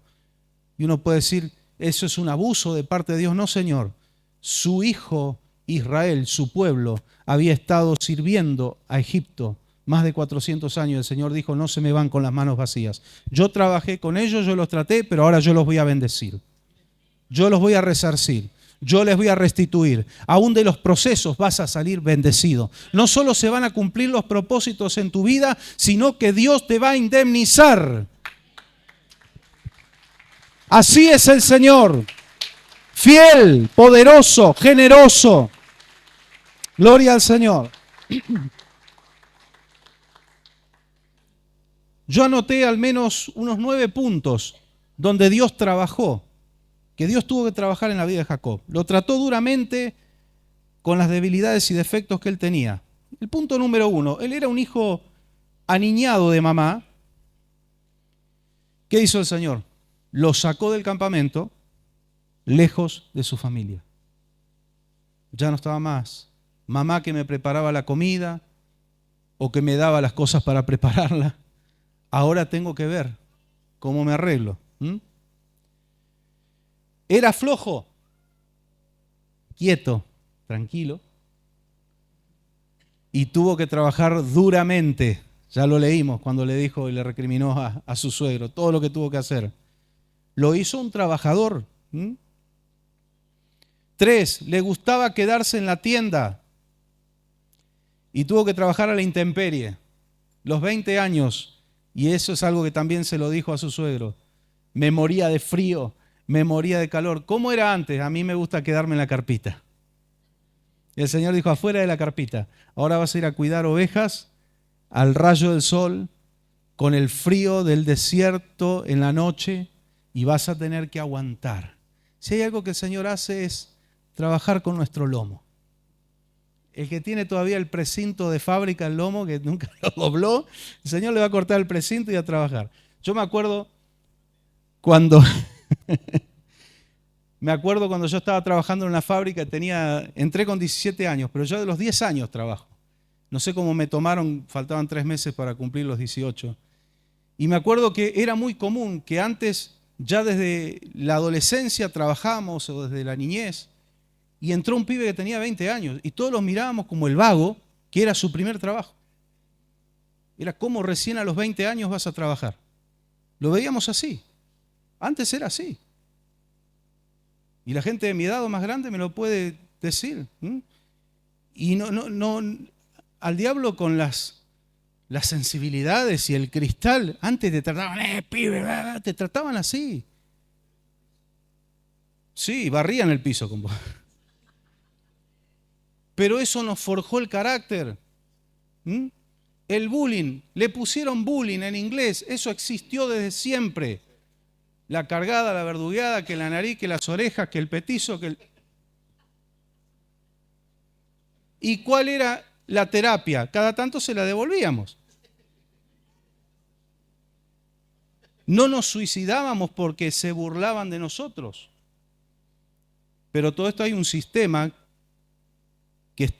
Y uno puede decir, eso es un abuso de parte de Dios. No, Señor, su hijo Israel, su pueblo, había estado sirviendo a Egipto más de 400 años. El Señor dijo, no se me van con las manos vacías. Yo trabajé con ellos, yo los traté, pero ahora yo los voy a bendecir. Yo los voy a resarcir. Yo les voy a restituir. Aún de los procesos vas a salir bendecido. No solo se van a cumplir los propósitos en tu vida, sino que Dios te va a indemnizar. Así es el Señor. Fiel, poderoso, generoso. Gloria al Señor. Yo anoté al menos unos 9 puntos donde Dios trabajó, que Dios tuvo que trabajar en la vida de Jacob. Lo trató duramente con las debilidades y defectos que él tenía. El punto número 1, él era un hijo aniñado de mamá. ¿Qué hizo el Señor? Lo sacó del campamento, lejos de su familia. Ya no estaba más mamá que me preparaba la comida o que me daba las cosas para prepararla. Ahora tengo que ver cómo me arreglo. Era flojo, quieto, tranquilo, y tuvo que trabajar duramente. Ya lo leímos cuando le dijo y le recriminó a su suegro todo lo que tuvo que hacer. Lo hizo un trabajador. 3, le gustaba quedarse en la tienda y tuvo que trabajar a la intemperie. Los 20 años, y eso es algo que también se lo dijo a su suegro, me moría de frío, me moría de calor. ¿Cómo era antes? A mí me gusta quedarme en la carpita. El Señor dijo, afuera de la carpita. Ahora vas a ir a cuidar ovejas al rayo del sol, con el frío del desierto en la noche, y vas a tener que aguantar. Si hay algo que el Señor hace es trabajar con nuestro lomo. El que tiene todavía el precinto de fábrica, el lomo, que nunca lo dobló, el Señor le va a cortar el precinto y a trabajar. Yo me acuerdo cuando yo estaba trabajando en una fábrica, entré con 17 años, pero yo de los 10 años trabajo. No sé cómo me tomaron, faltaban 3 meses para cumplir los 18. Y me acuerdo que era muy común que antes, ya desde la adolescencia trabajábamos, o desde la niñez, y entró un pibe que tenía 20 años, y todos los mirábamos como el vago, que era su primer trabajo. Era como recién a los 20 años vas a trabajar. Lo veíamos así. Antes era así. Y la gente de mi edad o más grande me lo puede decir. Y no, al diablo con las sensibilidades y el cristal, antes te trataban, pibe, te trataban así. Sí, barrían el piso con vos. Pero eso nos forjó el carácter. El bullying, le pusieron bullying en inglés, eso existió desde siempre. La cargada, la verdugueada, que la nariz, que las orejas, que el petizo, que el... ¿Y cuál era la terapia? Cada tanto se la devolvíamos. No nos suicidábamos porque se burlaban de nosotros. Pero todo esto hay un sistema que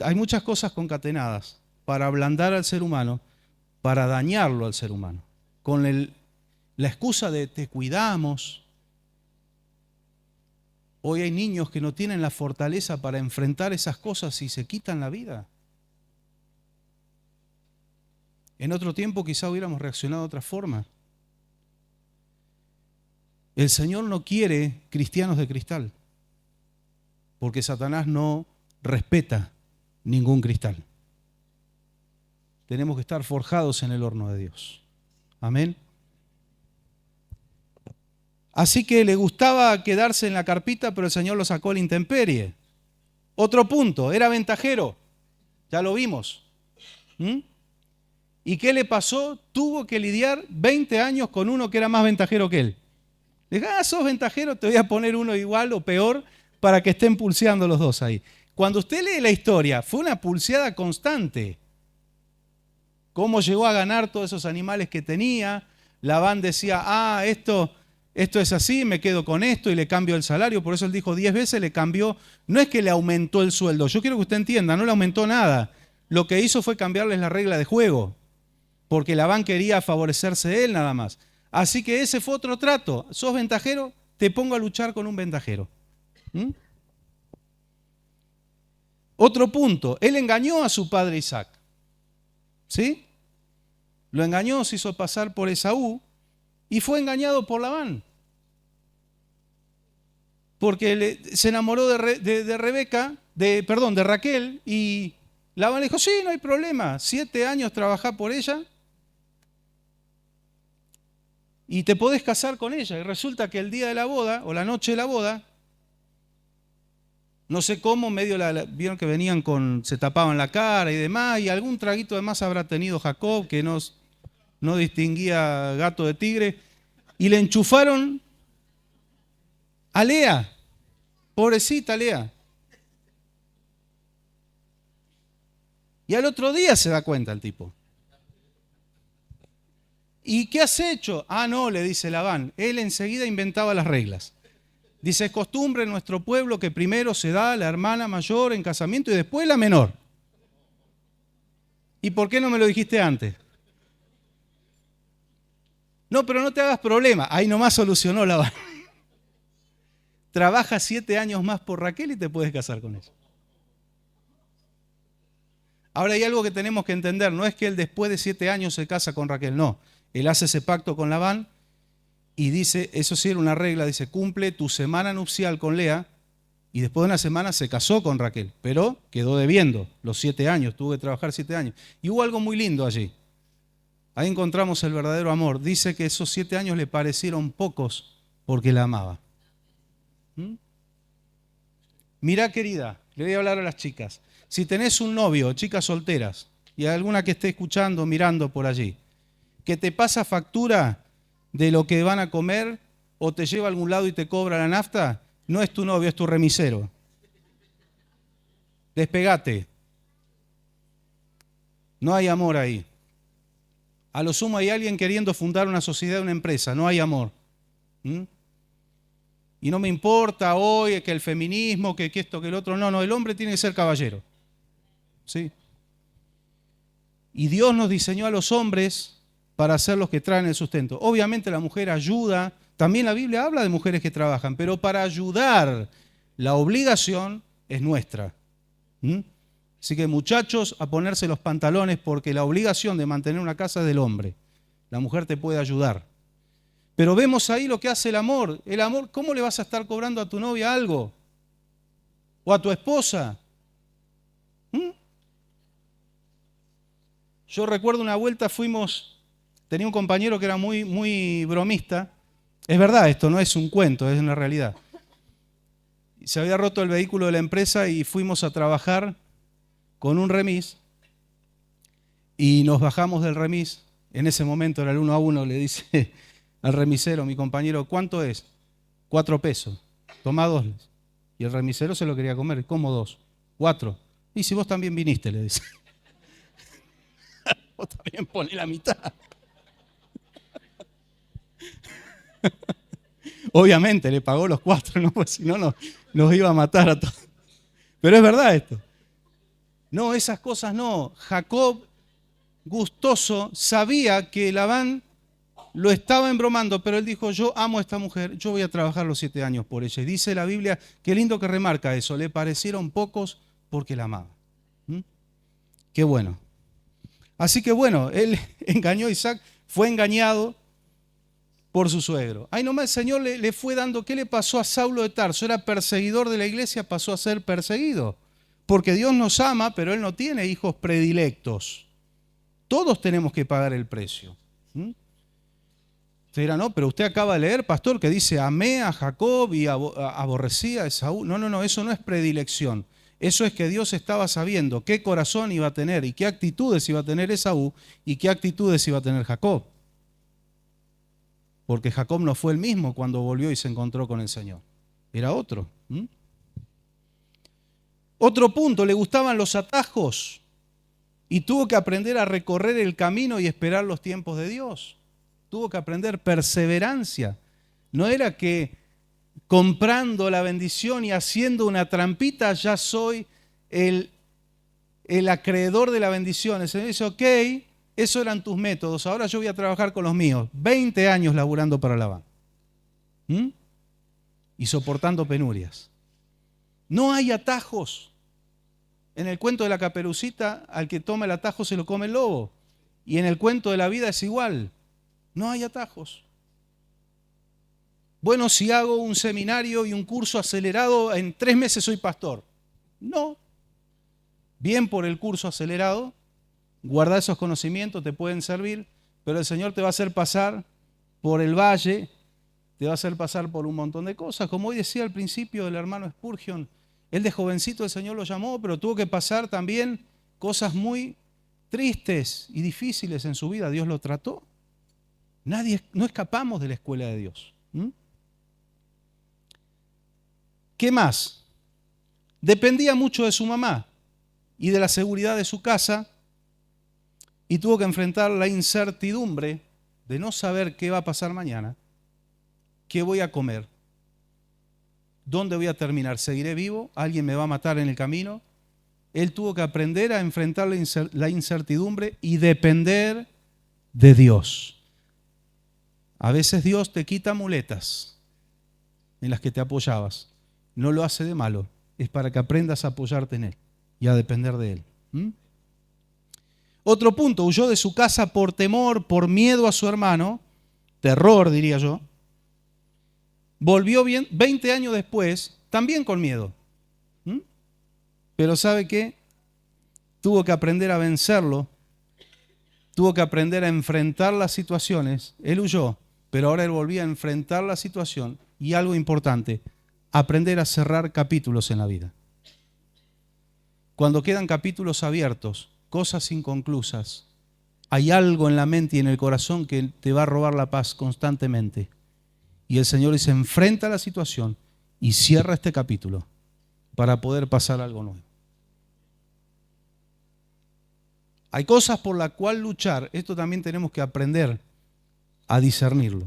hay muchas cosas concatenadas para ablandar al ser humano, para dañarlo al ser humano. Con la excusa de te cuidamos. Hoy hay niños que no tienen la fortaleza para enfrentar esas cosas y se quitan la vida. En otro tiempo quizá hubiéramos reaccionado de otra forma. El Señor no quiere cristianos de cristal, porque Satanás no respeta ningún cristal. Tenemos que estar forjados en el horno de Dios. Amén. Así que le gustaba quedarse en la carpita, pero el Señor lo sacó a la intemperie. Otro punto, era ventajero. Ya lo vimos. ¿Y qué le pasó? Tuvo que lidiar 20 años con uno que era más ventajero que él. Le dije, sos ventajero, te voy a poner uno igual o peor para que estén pulseando los dos ahí. Cuando usted lee la historia, fue una pulseada constante. Cómo llegó a ganar todos esos animales que tenía. Labán decía, esto es así, me quedo con esto y le cambio el salario. Por eso él dijo 10 veces, le cambió. No es que le aumentó el sueldo. Yo quiero que usted entienda, no le aumentó nada. Lo que hizo fue cambiarles la regla de juego. Porque Labán quería favorecerse de él nada más. Así que ese fue otro trato. ¿Sos ventajero? Te pongo a luchar con un ventajero. Otro punto. Él engañó a su padre Isaac. ¿Sí? Lo engañó, se hizo pasar por Esaú y fue engañado por Labán. Porque se enamoró de Raquel, y Labán le dijo, sí, no hay problema, 7 años trabajá por ella y te podés casar con ella. Y resulta que el día de la boda o la noche de la boda, no sé cómo, vieron que venían se tapaban la cara y demás, y algún traguito de más habrá tenido Jacob que no distinguía gato de tigre, y le enchufaron a Lea, pobrecita Lea. Y al otro día se da cuenta el tipo. ¿Y qué has hecho? Ah, no, le dice Labán. Él enseguida inventaba las reglas. Dice, es costumbre en nuestro pueblo que primero se da la hermana mayor en casamiento y después la menor. ¿Y por qué no me lo dijiste antes? No, pero no te hagas problema. Ahí nomás solucionó Labán. Trabaja 7 años más por Raquel y te puedes casar con ella. Ahora hay algo que tenemos que entender. No es que él después de 7 años se casa con Raquel, no. Él hace ese pacto con Labán y dice, eso sí era una regla, dice, cumple tu semana nupcial con Lea, y después de una semana se casó con Raquel, pero quedó debiendo los 7 años, tuvo que trabajar 7 años. Y hubo algo muy lindo allí. Ahí encontramos el verdadero amor. Dice que esos 7 años le parecieron pocos porque la amaba. Mirá, querida, le voy a hablar a las chicas. Si tenés un novio, chicas solteras, y hay alguna que esté escuchando, mirando por allí, que te pasa factura de lo que van a comer o te lleva a algún lado y te cobra la nafta, no es tu novio, es tu remisero. Despegate. No hay amor ahí. A lo sumo hay alguien queriendo fundar una sociedad, una empresa, no hay amor. Y no me importa hoy que el feminismo, que esto, que el otro. No, el hombre tiene que ser caballero. ¿Sí? Y Dios nos diseñó a los hombres para ser los que traen el sustento. Obviamente la mujer ayuda, también la Biblia habla de mujeres que trabajan, pero para ayudar la obligación es nuestra. Así que muchachos, a ponerse los pantalones porque la obligación de mantener una casa es del hombre. La mujer te puede ayudar. Pero vemos ahí lo que hace el amor. El amor, ¿cómo le vas a estar cobrando a tu novia algo? ¿O a tu esposa? Yo recuerdo una vuelta tenía un compañero que era muy, muy bromista. Es verdad, esto no es un cuento, es una realidad. Se había roto el vehículo de la empresa y fuimos a trabajar con un remis y nos bajamos del remis. En ese momento era el 1 a 1, le dice al remisero, mi compañero, ¿cuánto es? 4 pesos. Toma 2. Y el remisero se lo quería comer. ¿Cómo 2? 4. Y si vos también viniste, le dice. Vos también poné la mitad. Obviamente le pagó los 4, ¿no? Pues si no, nos iba a matar a todos. Pero es verdad esto. No, esas cosas no. Jacob, gustoso, sabía que Labán lo estaba embromando, pero él dijo, yo amo a esta mujer, yo voy a trabajar los 7 años por ella. Y dice la Biblia, qué lindo que remarca eso, le parecieron pocos porque la amaba. Qué bueno. Así que bueno, él engañó a Isaac, fue engañado por su suegro. Ahí nomás el Señor le fue dando, ¿qué le pasó a Saulo de Tarso? Era perseguidor de la iglesia, pasó a ser perseguido. Porque Dios nos ama, pero Él no tiene hijos predilectos. Todos tenemos que pagar el precio. Usted dirá, no, pero usted acaba de leer, pastor, que dice, amé a Jacob y aborrecí a Esaú. No, eso no es predilección. Eso es que Dios estaba sabiendo qué corazón iba a tener y qué actitudes iba a tener Esaú y qué actitudes iba a tener Jacob. Porque Jacob no fue el mismo cuando volvió y se encontró con el Señor. Era otro. Otro punto, le gustaban los atajos y tuvo que aprender a recorrer el camino y esperar los tiempos de Dios. Tuvo que aprender perseverancia. No era que comprando la bendición y haciendo una trampita ya soy el acreedor de la bendición. El Señor dice, ok, esos eran tus métodos, ahora yo voy a trabajar con los míos. 20 años laburando para Labán. Y soportando penurias. No hay atajos. En el cuento de la Caperucita, al que toma el atajo se lo come el lobo. Y en el cuento de la vida es igual. No hay atajos. Bueno, si hago un seminario y un curso acelerado, en 3 meses soy pastor. No. Bien por el curso acelerado, guarda esos conocimientos, te pueden servir, pero el Señor te va a hacer pasar por el valle, te va a hacer pasar por un montón de cosas. Como hoy decía al principio el hermano Spurgeon, él de jovencito el Señor lo llamó, pero tuvo que pasar también cosas muy tristes y difíciles en su vida. Dios lo trató. No escapamos de la escuela de Dios. ¿Qué más? Dependía mucho de su mamá y de la seguridad de su casa y tuvo que enfrentar la incertidumbre de no saber qué va a pasar mañana, qué voy a comer, dónde voy a terminar, seguiré vivo, alguien me va a matar en el camino. Él tuvo que aprender a enfrentar la incertidumbre y depender de Dios. A veces Dios te quita muletas en las que te apoyabas. No lo hace de malo, es para que aprendas a apoyarte en Él y a depender de Él. Otro punto, huyó de su casa por temor, por miedo a su hermano, terror diría yo. Volvió 20 años después, también con miedo. Pero ¿sabe qué? Tuvo que aprender a vencerlo, tuvo que aprender a enfrentar las situaciones. Él huyó, pero ahora él volvía a enfrentar la situación. Y algo importante, aprender a cerrar capítulos en la vida. Cuando quedan capítulos abiertos, cosas inconclusas, hay algo en la mente y en el corazón que te va a robar la paz constantemente. Y el Señor dice, enfrenta la situación y cierra este capítulo para poder pasar algo nuevo. Hay cosas por las cuales luchar, esto también tenemos que aprender a discernirlo.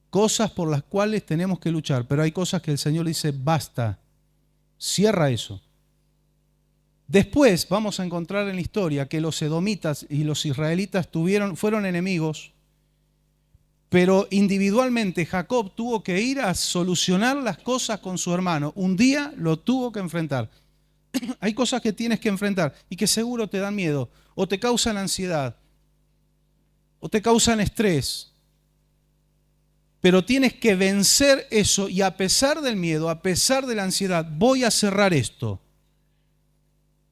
Cosas por las cuales tenemos que luchar, pero hay cosas que el Señor dice, basta, cierra eso. Después vamos a encontrar en la historia que los edomitas y los israelitas fueron enemigos, pero individualmente Jacob tuvo que ir a solucionar las cosas con su hermano. Un día lo tuvo que enfrentar. Hay cosas que tienes que enfrentar y que seguro te dan miedo, o te causan ansiedad, o te causan estrés. Pero tienes que vencer eso y a pesar del miedo, a pesar de la ansiedad, voy a cerrar esto.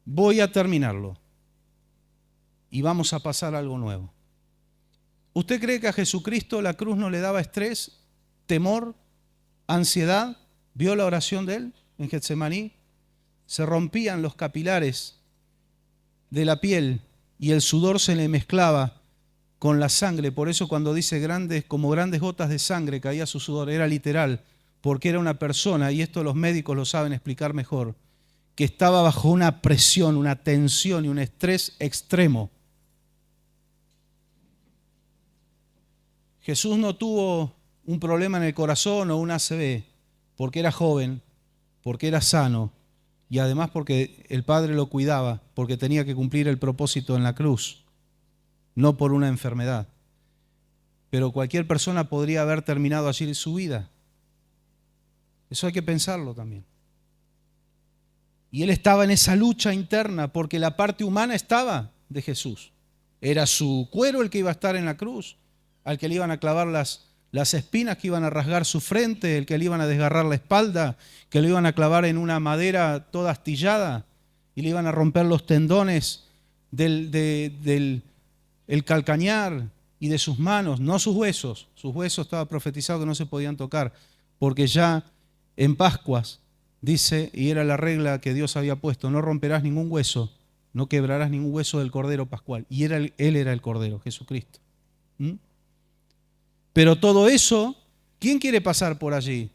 Voy a terminarlo. Y vamos a pasar a algo nuevo. ¿Usted cree que a Jesucristo la cruz no le daba estrés, temor, ansiedad? ¿Vio la oración de él en Getsemaní? Se rompían los capilares de la piel y el sudor se le mezclaba con la sangre. Por eso cuando dice como grandes gotas de sangre caía su sudor, era literal, porque era una persona, y esto los médicos lo saben explicar mejor, que estaba bajo una presión, una tensión y un estrés extremo. Jesús no tuvo un problema en el corazón o un ACV porque era joven, porque era sano y además porque el Padre lo cuidaba, porque tenía que cumplir el propósito en la cruz, no por una enfermedad. Pero cualquier persona podría haber terminado allí su vida. Eso hay que pensarlo también. Y él estaba en esa lucha interna porque la parte humana estaba de Jesús. Era su cuero el que iba a estar en la cruz, al que le iban a clavar las espinas que iban a rasgar su frente, el que le iban a desgarrar la espalda, que lo iban a clavar en una madera toda astillada y le iban a romper los tendones del calcañar y de sus manos, no sus huesos. Sus huesos estaba profetizado que no se podían tocar, porque ya en Pascuas dice, y era la regla que Dios había puesto, no romperás ningún hueso, no quebrarás ningún hueso del Cordero Pascual. Y él era el Cordero, Jesucristo. Pero todo eso, ¿quién quiere pasar por allí?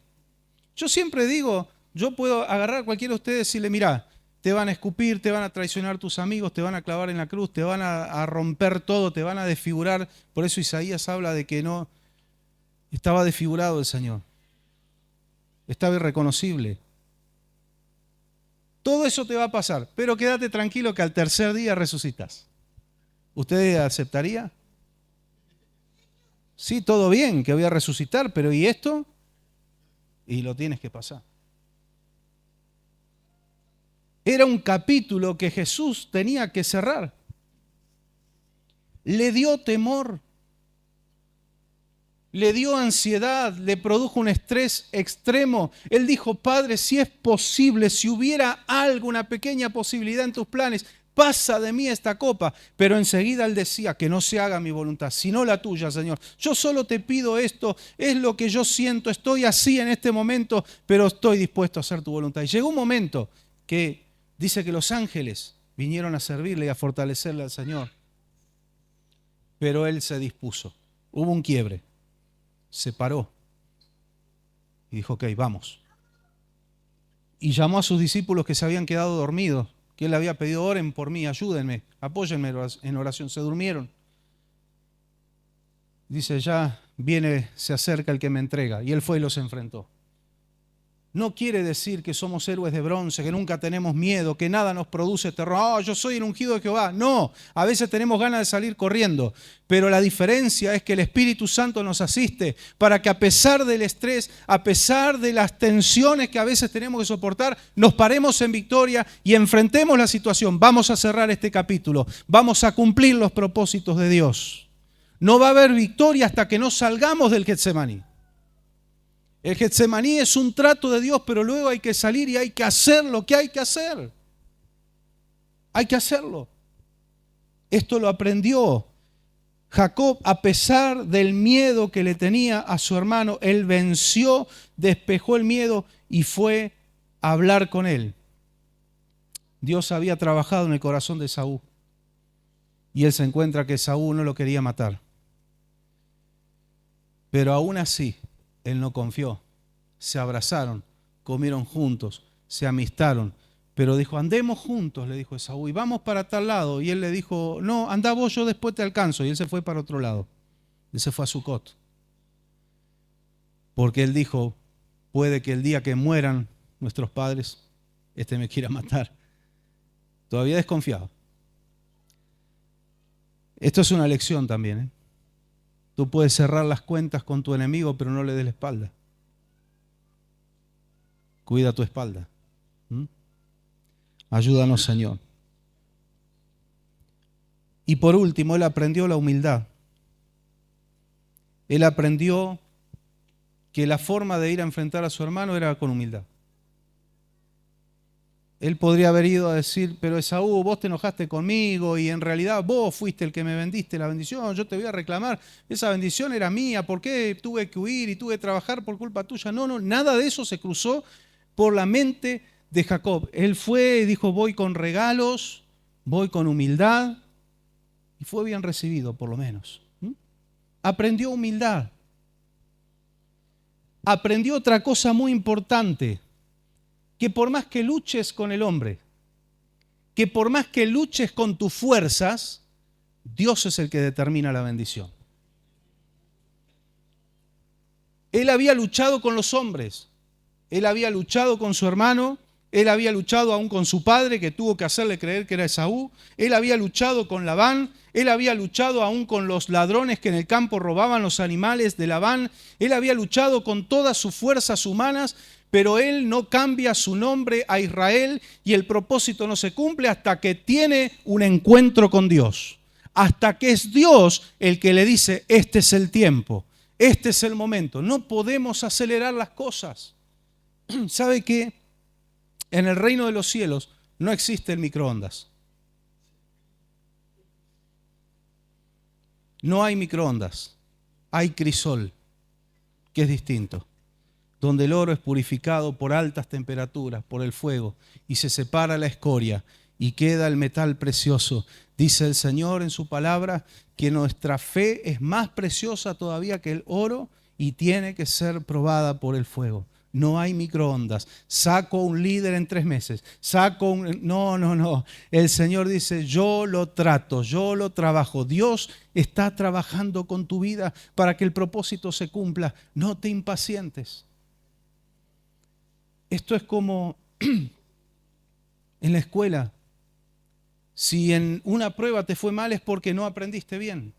Yo siempre digo, yo puedo agarrar a cualquiera de ustedes y decirle, mirá, te van a escupir, te van a traicionar tus amigos, te van a clavar en la cruz, te van a romper todo, te van a desfigurar. Por eso Isaías habla de que no estaba desfigurado el Señor. Estaba irreconocible. Todo eso te va a pasar, pero quédate tranquilo que al tercer día resucitas. ¿Usted aceptaría? Sí, todo bien, que voy a resucitar, pero ¿y esto? Y lo tienes que pasar. Era un capítulo que Jesús tenía que cerrar. Le dio temor. le dio ansiedad, le produjo un estrés extremo. Él dijo, Padre, si es posible, si hubiera algo, una pequeña posibilidad en tus planes, pasa de mí esta copa. Pero enseguida él decía, que no se haga mi voluntad, sino la tuya, Señor. Yo solo te pido esto, es lo que yo siento, estoy así en este momento, pero estoy dispuesto a hacer tu voluntad. Y llegó un momento que dice que los ángeles vinieron a servirle y a fortalecerle al Señor. Pero él se dispuso. Hubo un quiebre. Se paró y dijo, ok, vamos. Y llamó a sus discípulos que se habían quedado dormidos, que él había pedido, oren por mí, ayúdenme, apóyenme en oración. Se durmieron. Dice, ya viene, se acerca el que me entrega. Y él fue y los enfrentó. No quiere decir que somos héroes de bronce, que nunca tenemos miedo, que nada nos produce terror. Yo soy el ungido de Jehová. No, a veces tenemos ganas de salir corriendo. Pero la diferencia es que el Espíritu Santo nos asiste para que a pesar del estrés, a pesar de las tensiones que a veces tenemos que soportar, nos paremos en victoria y enfrentemos la situación. Vamos a cerrar este capítulo. Vamos a cumplir los propósitos de Dios. No va a haber victoria hasta que no salgamos del Getsemaní. El Getsemaní es un trato de Dios, pero luego hay que salir y hay que hacer lo que hay que hacer. Hay que hacerlo. Esto lo aprendió Jacob a pesar del miedo que le tenía a su hermano. Él venció, despejó el miedo y fue a hablar con él. Dios había trabajado en el corazón de Esaú y él se encuentra que Esaú no lo quería matar. Pero aún así, él no confió. Se abrazaron, comieron juntos, se amistaron. Pero dijo, andemos juntos, le dijo Esaú, y vamos para tal lado. Y él le dijo, no, anda vos, yo después te alcanzo. Y él se fue para otro lado. Él se fue a Sucot. Porque él dijo, puede que el día que mueran nuestros padres, este me quiera matar. Todavía desconfiado. Esto es una lección también, ¿eh? Tú puedes cerrar las cuentas con tu enemigo, pero no le des la espalda. Cuida tu espalda. Ayúdanos, Señor. Y por último, él aprendió la humildad. Él aprendió que la forma de ir a enfrentar a su hermano era con humildad. Él podría haber ido a decir, pero Esaú, vos te enojaste conmigo y en realidad vos fuiste el que me vendiste la bendición, yo te voy a reclamar, esa bendición era mía, ¿por qué tuve que huir y tuve que trabajar por culpa tuya? No, nada de eso se cruzó por la mente de Jacob. Él fue y dijo, voy con regalos, voy con humildad, y fue bien recibido por lo menos. Aprendió humildad. Aprendió otra cosa muy importante, que por más que luches con el hombre, que por más que luches con tus fuerzas, Dios es el que determina la bendición. Él había luchado con los hombres, él había luchado con su hermano, él había luchado aún con su padre, que tuvo que hacerle creer que era Esaú, él había luchado con Labán, él había luchado aún con los ladrones que en el campo robaban los animales de Labán, él había luchado con todas sus fuerzas humanas, pero él no cambia su nombre a Israel y el propósito no se cumple hasta que tiene un encuentro con Dios. Hasta que es Dios el que le dice, este es el tiempo, este es el momento. No podemos acelerar las cosas. ¿Sabe qué? En el reino de los cielos no existe el microondas. No hay microondas, hay crisol, que es distinto. Donde el oro es purificado por altas temperaturas, por el fuego, y se separa la escoria y queda el metal precioso. Dice el Señor en su palabra que nuestra fe es más preciosa todavía que el oro y tiene que ser probada por el fuego. No hay microondas. Saco un líder en 3 meses. No. El Señor dice, yo lo trato, yo lo trabajo. Dios está trabajando con tu vida para que el propósito se cumpla. No te impacientes. Esto es como en la escuela. Si en una prueba te fue mal es porque no aprendiste bien.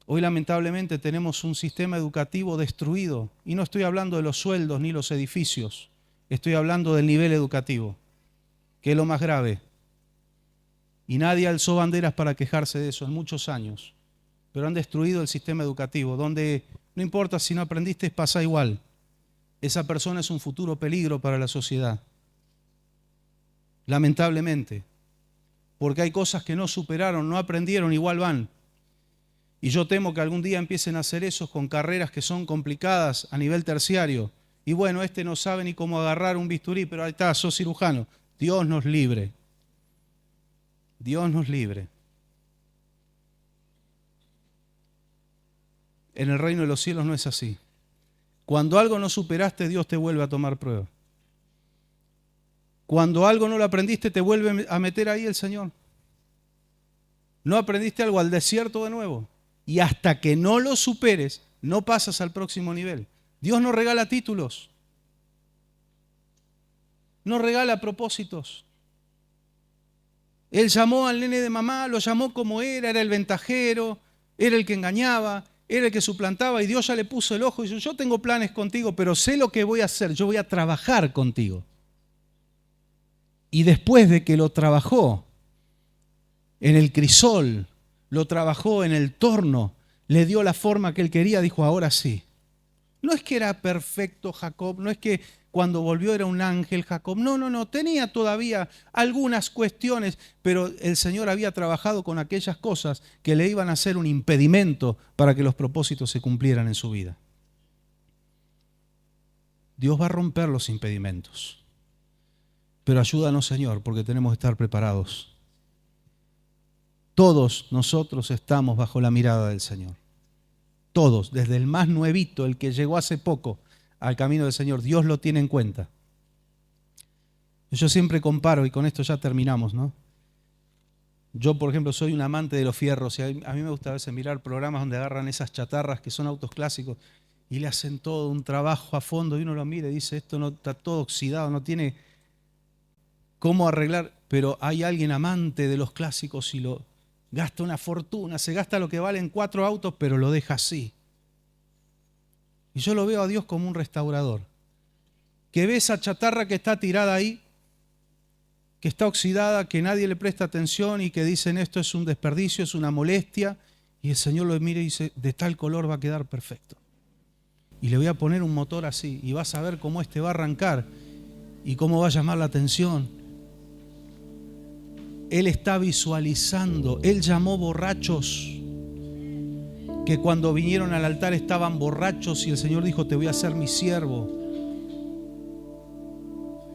Hoy lamentablemente tenemos un sistema educativo destruido. Y no estoy hablando de los sueldos ni los edificios. Estoy hablando del nivel educativo, que es lo más grave. Y nadie alzó banderas para quejarse de eso en muchos años. pero han destruido el sistema educativo, donde no importa si no aprendiste, pasa igual. Esa persona es un futuro peligro para la sociedad. Lamentablemente, porque hay cosas que no superaron, no aprendieron, igual van. Y yo temo que algún día empiecen a hacer eso con carreras que son complicadas a nivel terciario. Y bueno, este no sabe ni cómo agarrar un bisturí, pero ahí está, sos cirujano. Dios nos libre. Dios nos libre. En el reino de los cielos no es así. Cuando algo no superaste, Dios te vuelve a tomar prueba. Cuando algo no lo aprendiste, te vuelve a meter ahí el Señor. No aprendiste algo, al desierto de nuevo. Y hasta que no lo superes, no pasas al próximo nivel. Dios no regala títulos. No regala propósitos. Él llamó al nene de mamá, lo llamó como era el ventajero, era el que engañaba, era el que suplantaba, y Dios ya le puso el ojo y dijo, yo tengo planes contigo, pero sé lo que voy a hacer, yo voy a trabajar contigo. Y después de que lo trabajó en el crisol, lo trabajó en el torno, le dio la forma que él quería, dijo, ahora sí. No es que era perfecto Jacob, no es que cuando volvió era un ángel Jacob, no, tenía todavía algunas cuestiones, pero el Señor había trabajado con aquellas cosas que le iban a ser un impedimento para que los propósitos se cumplieran en su vida. Dios va a romper los impedimentos, pero ayúdanos, Señor, porque tenemos que estar preparados. Todos nosotros estamos bajo la mirada del Señor. Todos, desde el más nuevito, el que llegó hace poco al camino del Señor, Dios lo tiene en cuenta. Yo siempre comparo, y con esto ya terminamos, ¿no? Yo, por ejemplo, soy un amante de los fierros, y a mí me gusta a veces mirar programas donde agarran esas chatarras que son autos clásicos y le hacen todo un trabajo a fondo, y uno lo mira y dice, esto no está todo oxidado, no tiene cómo arreglar, pero hay alguien amante de los clásicos y lo gasta una fortuna, se gasta lo que valen 4 autos, pero lo deja así. Y yo lo veo a Dios como un restaurador, que ve esa chatarra que está tirada ahí, que está oxidada, que nadie le presta atención y que dicen esto es un desperdicio, es una molestia, y el Señor lo mira y dice, de tal color va a quedar perfecto. Y le voy a poner un motor así, y vas a ver cómo este va a arrancar y cómo va a llamar la atención. Él está visualizando, Él llamó borrachos que cuando vinieron al altar estaban borrachos y el Señor dijo, te voy a hacer mi siervo.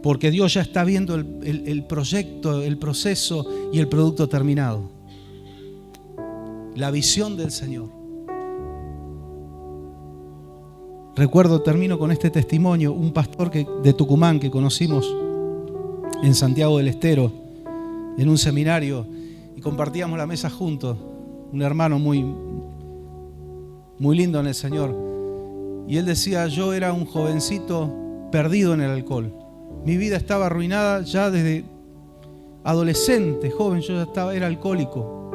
Porque Dios ya está viendo el proyecto, el proceso y el producto terminado. La visión del Señor. Recuerdo, termino con este testimonio, un pastor de Tucumán que conocimos en Santiago del Estero, en un seminario, y compartíamos la mesa juntos, un hermano muy lindo en el Señor, y él decía, yo era un jovencito perdido en el alcohol, mi vida estaba arruinada ya desde adolescente, joven, yo ya era alcohólico,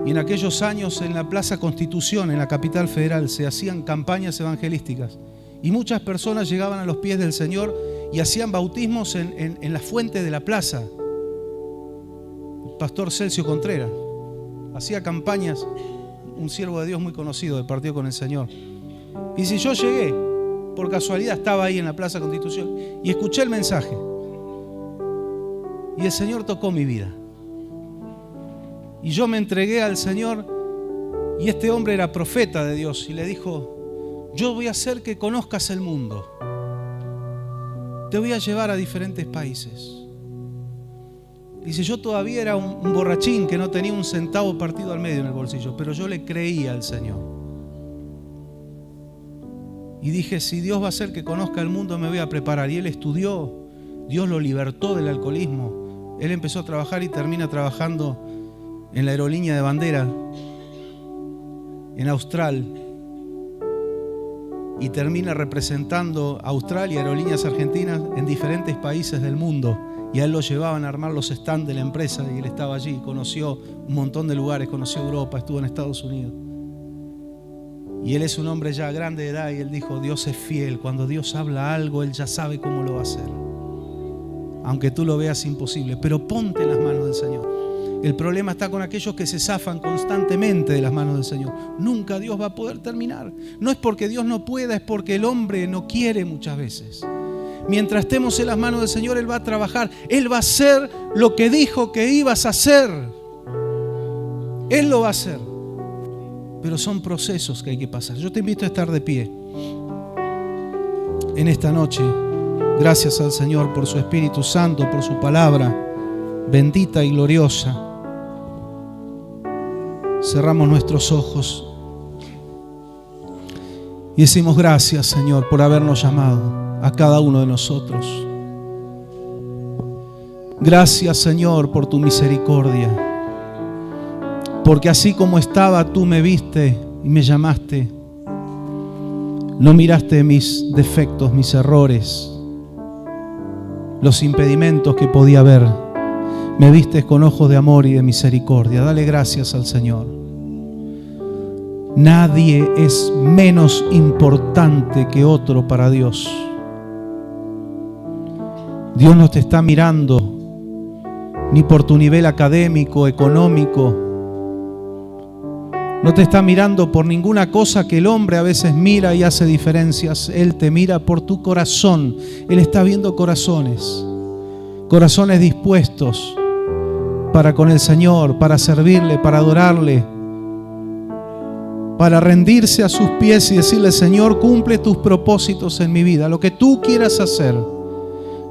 y en aquellos años en la Plaza Constitución, en la capital federal, se hacían campañas evangelísticas, y muchas personas llegaban a los pies del Señor y hacían bautismos en la fuente de la plaza. Pastor Celcio Contreras hacía campañas, un siervo de Dios muy conocido, del partido con el Señor. Y si yo llegué, por casualidad estaba ahí en la Plaza Constitución y escuché el mensaje y el Señor tocó mi vida y yo me entregué al Señor, y este hombre era profeta de Dios y le dijo, yo voy a hacer que conozcas el mundo, te voy a llevar a diferentes países. Dice, yo todavía era un borrachín que no tenía un centavo partido al medio en el bolsillo, pero yo le creía al Señor. Y dije, si Dios va a hacer que conozca el mundo, me voy a preparar. Y él estudió, Dios lo libertó del alcoholismo. Él empezó a trabajar y termina trabajando en la aerolínea de bandera, en Austral. Y termina representando a Australia, aerolíneas argentinas, en diferentes países del mundo. Y a él lo llevaban a armar los stands de la empresa y él estaba allí, conoció un montón de lugares, conoció Europa, estuvo en Estados Unidos. Y él es un hombre ya grande de edad y él dijo, Dios es fiel, cuando Dios habla algo, Él ya sabe cómo lo va a hacer. Aunque tú lo veas imposible, pero ponte en las manos del Señor. El problema está con aquellos que se zafan constantemente de las manos del Señor. Nunca Dios va a poder terminar. No es porque Dios no pueda, es porque el hombre no quiere muchas veces. Mientras estemos en las manos del Señor, Él va a trabajar. Él va a hacer lo que dijo que ibas a hacer. Él lo va a hacer. Pero son procesos que hay que pasar. Yo te invito a estar de pie en esta noche. Gracias al Señor por su Espíritu Santo, por su palabra bendita y gloriosa. Cerramos nuestros ojos y decimos gracias, Señor, por habernos llamado a cada uno de nosotros. Gracias, Señor, por tu misericordia, porque así como estaba, tú me viste y me llamaste. No miraste mis defectos, mis errores, los impedimentos que podía haber. Me vistes con ojos de amor y de misericordia. Dale gracias al Señor. Nadie es menos importante que otro para Dios. Dios no te está mirando ni por tu nivel académico, económico. No te está mirando por ninguna cosa que el hombre a veces mira y hace diferencias. Él te mira por tu corazón. Él está viendo corazones. Corazones dispuestos para con el Señor, para servirle, para adorarle, para rendirse a sus pies y decirle: Señor, cumple tus propósitos en mi vida, lo que tú quieras hacer.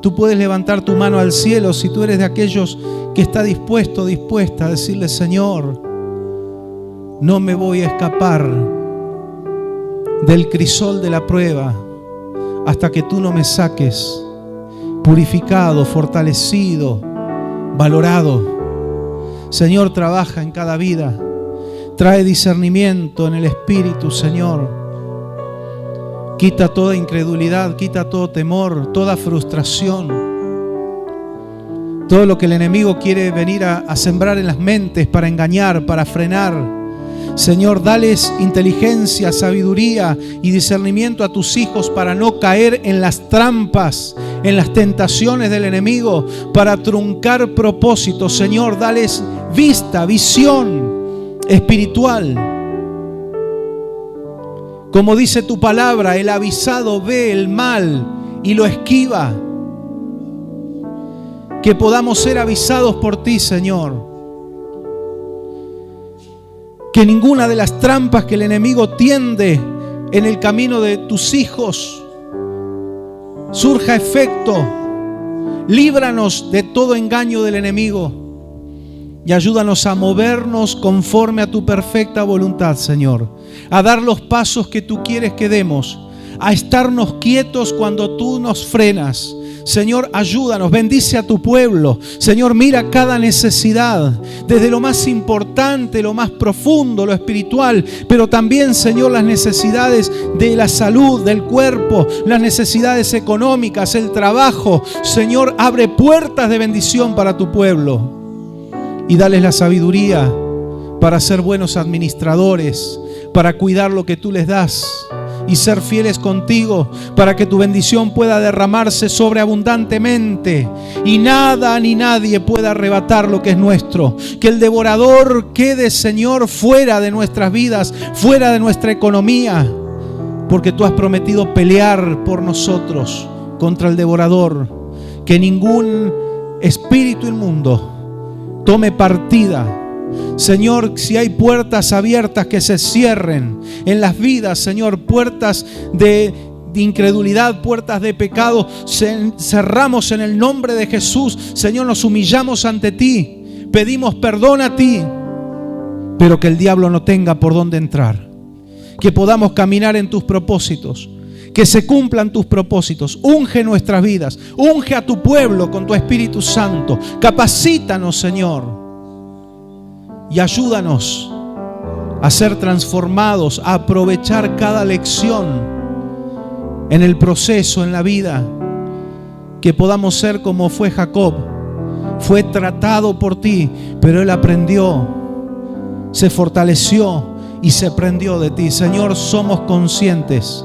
Tú puedes levantar tu mano al cielo si tú eres de aquellos que está dispuesto, dispuesta a decirle: Señor, no me voy a escapar del crisol de la prueba hasta que tú no me saques purificado, fortalecido, valorado. Señor, trabaja en cada vida. Trae discernimiento en el Espíritu, Señor. Quita toda incredulidad, quita todo temor, toda frustración. Todo lo que el enemigo quiere venir a sembrar en las mentes para engañar, para frenar. Señor, dales inteligencia, sabiduría y discernimiento a tus hijos para no caer en las trampas, en las tentaciones del enemigo, para truncar propósitos. Señor, dales vista, visión espiritual. Como dice tu palabra, el avisado ve el mal y lo esquiva. Que podamos ser avisados por ti, Señor. Que ninguna de las trampas que el enemigo tiende en el camino de tus hijos surja efecto. Líbranos de todo engaño del enemigo y ayúdanos a movernos conforme a tu perfecta voluntad, Señor. A dar los pasos que tú quieres que demos, a estarnos quietos cuando tú nos frenas. Señor, ayúdanos, bendice a tu pueblo. Señor, mira cada necesidad, desde lo más importante, lo más profundo, lo espiritual, pero también, Señor, las necesidades de la salud, del cuerpo, las necesidades económicas, el trabajo. Señor, abre puertas de bendición para tu pueblo y dales la sabiduría para ser buenos administradores, para cuidar lo que tú les das y ser fieles contigo, para que tu bendición pueda derramarse sobreabundantemente y nada ni nadie pueda arrebatar lo que es nuestro. Que el devorador quede, Señor, fuera de nuestras vidas, fuera de nuestra economía, porque tú has prometido pelear por nosotros contra el devorador. Que ningún espíritu inmundo tome partida. Señor, si hay puertas abiertas que se cierren en las vidas, Señor, puertas de incredulidad, puertas de pecado, cerramos en el nombre de Jesús. Señor, nos humillamos ante ti, pedimos perdón a ti, pero que el diablo no tenga por dónde entrar. Que podamos caminar en tus propósitos, que se cumplan tus propósitos. Unge nuestras vidas, unge a tu pueblo con tu Espíritu Santo. Capacítanos, Señor, y ayúdanos a ser transformados, a aprovechar cada lección en el proceso, en la vida. Que podamos ser como fue Jacob. Fue tratado por ti, pero él aprendió, se fortaleció y se prendió de ti. Señor, somos conscientes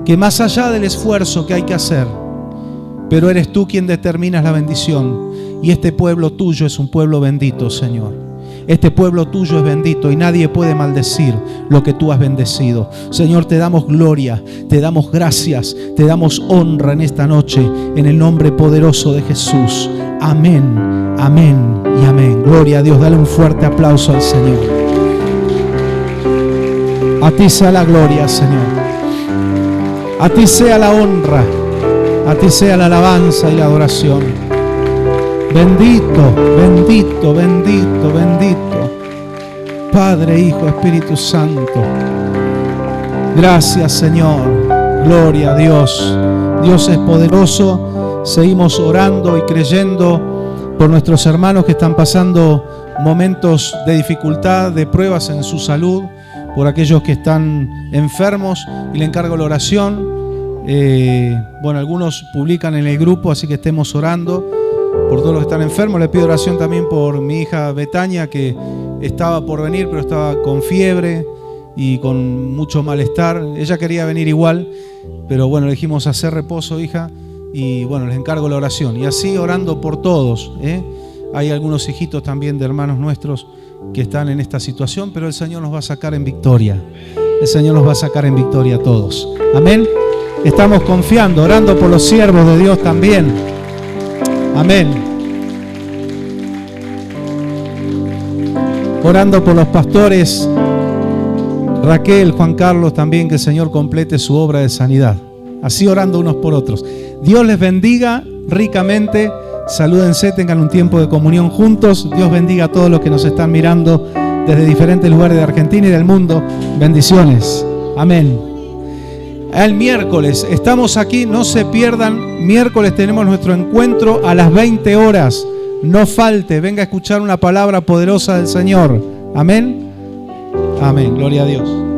que más allá del esfuerzo que hay que hacer, pero eres tú quien determinas la bendición. Y este pueblo tuyo es un pueblo bendito, Señor. Este pueblo tuyo es bendito y nadie puede maldecir lo que tú has bendecido. Señor, te damos gloria, te damos gracias, te damos honra en esta noche, en el nombre poderoso de Jesús. Amén, amén y amén. Gloria a Dios. Dale un fuerte aplauso al Señor. A ti sea la gloria, Señor. A ti sea la honra. A ti sea la alabanza y la adoración. Bendito, bendito, bendito, bendito. Padre, Hijo, Espíritu Santo. Gracias, Señor. Gloria a Dios. Dios es poderoso. Seguimos orando y creyendo por nuestros hermanos que están pasando momentos de dificultad, de pruebas en su salud, por aquellos que están enfermos, y le encargo la oración. Bueno, algunos publican en el grupo, así que estemos orando por todos los que están enfermos. Le pido oración también por mi hija Betania, que estaba por venir, pero estaba con fiebre y con mucho malestar. Ella quería venir igual, pero bueno, le dijimos hacer reposo, hija, y bueno, les encargo la oración. Y así orando por todos, Hay algunos hijitos también de hermanos nuestros que están en esta situación, pero el Señor nos va a sacar en victoria. El Señor nos va a sacar en victoria a todos. Amén. Estamos confiando, orando por los siervos de Dios también. Amén. Orando por los pastores Raquel, Juan Carlos también, que el Señor complete su obra de sanidad. Así orando unos por otros. Dios les bendiga ricamente. Salúdense, tengan un tiempo de comunión juntos. Dios bendiga a todos los que nos están mirando desde diferentes lugares de Argentina y del mundo. Bendiciones. Amén. El miércoles estamos aquí, no se pierdan. Miércoles tenemos nuestro encuentro a las 20 horas. No falte, venga a escuchar una palabra poderosa del Señor. Amén. Amén. Gloria a Dios.